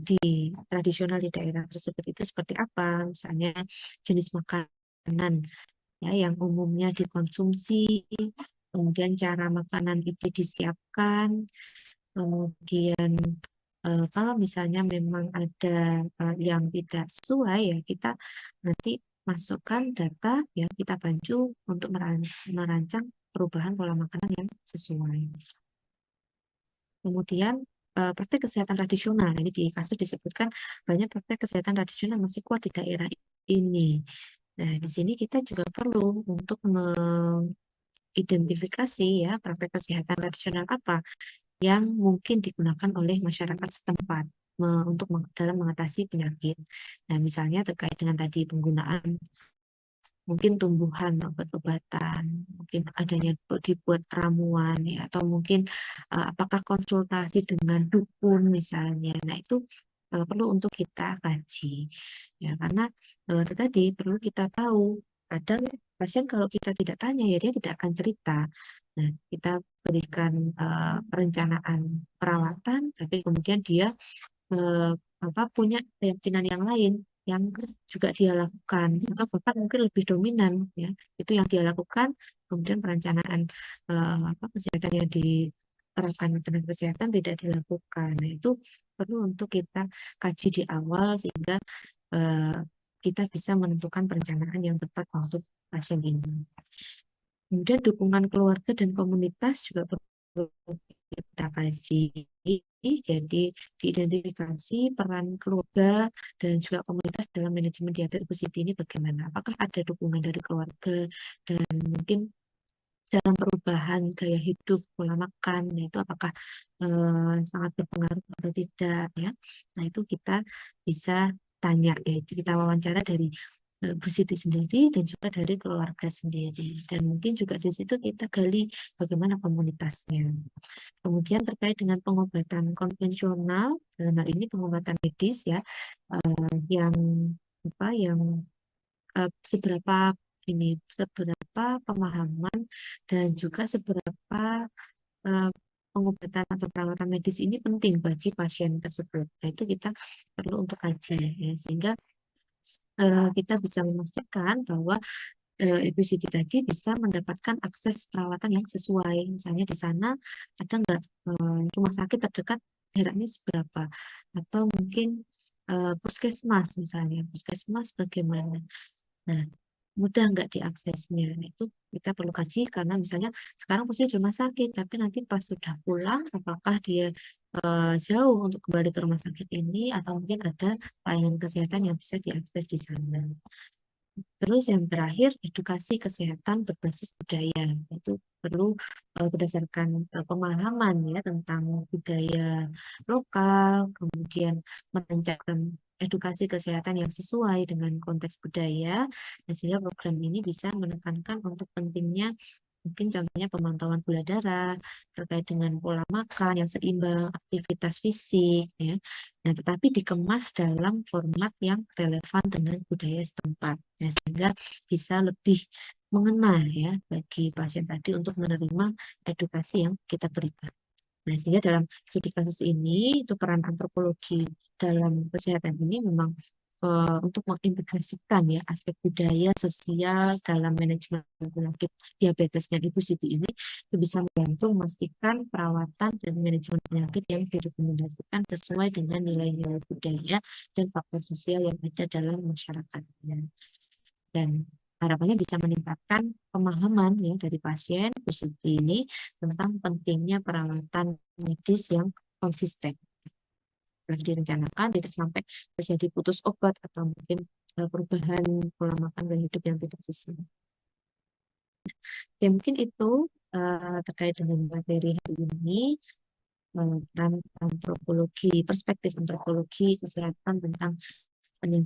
di tradisional di daerah tersebut itu seperti apa? Misalnya jenis makanan ya yang umumnya dikonsumsi, kemudian cara makanan itu disiapkan, kemudian kalau misalnya memang ada yang tidak sesuai ya kita nanti masukkan data ya kita bantu untuk merancang perubahan pola makanan yang sesuai. Kemudian praktek kesehatan tradisional ini di kasus disebutkan banyak praktek kesehatan tradisional masih kuat di daerah ini. Nah, di sini kita juga perlu untuk mengidentifikasi ya praktek kesehatan tradisional apa yang mungkin digunakan oleh masyarakat setempat untuk dalam mengatasi penyakit. Nah, misalnya terkait dengan tadi penggunaan mungkin tumbuhan obat-obatan, mungkin adanya dibuat ramuan ya, atau mungkin apakah konsultasi dengan dukun misalnya. Nah, itu perlu untuk kita kaji ya, karena itu tadi perlu kita tahu. Kadang pasien kalau kita tidak tanya ya dia tidak akan cerita. Nah, kita berikan perencanaan perawatan, tapi kemudian dia eh, punya keyakinan yang lain yang juga dia lakukan atau bahkan mungkin lebih dominan ya itu yang dia lakukan, kemudian perencanaan kesehatan yang diterapkan tenaga kesehatan tidak dilakukan. Nah, itu perlu untuk kita kaji di awal sehingga eh, kita bisa menentukan perencanaan yang tepat untuk pasien ini. Kemudian dukungan keluarga dan komunitas juga perlu kita kaji. Jadi diidentifikasi peran keluarga dan juga komunitas dalam manajemen diabetes Ibu Siti ini bagaimana? Apakah ada dukungan dari keluarga dan mungkin dalam perubahan gaya hidup, pola makan, nah itu apakah sangat berpengaruh atau tidak ya? Nah itu kita bisa tanya ya, itu kita wawancara dari Bu Siti sendiri dan juga dari keluarga sendiri dan mungkin juga di situ kita gali bagaimana komunitasnya. Kemudian terkait dengan pengobatan konvensional dalam hal ini pengobatan medis ya yang yang seberapa seberapa pemahaman dan juga seberapa eh, pengobatan atau perawatan medis ini penting bagi pasien tersebut. Nah, itu kita perlu untuk kaji ya, sehingga kita bisa memastikan bahwa Ibu Siti tadi bisa mendapatkan akses perawatan yang sesuai. Misalnya di sana ada nggak rumah sakit terdekat jaraknya seberapa, atau mungkin puskesmas misalnya, puskesmas bagaimana. Nah, mudah nggak diaksesnya. Nah, itu kita perlu kaji karena misalnya sekarang posisi di rumah sakit, tapi nanti pas sudah pulang, apakah dia jauh untuk kembali ke rumah sakit ini, atau mungkin ada pelayanan kesehatan yang bisa diakses di sana. Terus yang terakhir, edukasi kesehatan berbasis budaya. Itu perlu berdasarkan pemahaman ya tentang budaya lokal, kemudian merancangkan edukasi kesehatan yang sesuai dengan konteks budaya, dan sehingga program ini bisa menekankan untuk pentingnya mungkin contohnya pemantauan gula darah terkait dengan pola makan yang seimbang, aktivitas fisik, ya. Nah, tetapi dikemas dalam format yang relevan dengan budaya setempat, ya, sehingga bisa lebih mengena ya bagi pasien tadi untuk menerima edukasi yang kita berikan. Nah, sehingga dalam studi kasus ini itu peran antropologi dalam kesehatan ini memang untuk mengintegrasikan ya aspek budaya sosial dalam manajemen penyakit diabetesnya Ibu Siti ini itu bisa membantu memastikan perawatan dan manajemen penyakit yang direkomendasikan sesuai dengan nilai-nilai budaya dan faktor sosial yang ada dalam masyarakatnya. Dan harapannya bisa meningkatkan pemahaman ya dari pasien peserta ini tentang pentingnya perawatan medis yang konsisten. Setelah direncanakan tidak sampai terjadi putus obat atau mungkin perubahan pola makan gaya hidup yang tidak sesuai. Ya, mungkin itu terkait dengan materi hari ini, peran antropologi, perspektif antropologi kesehatan tentang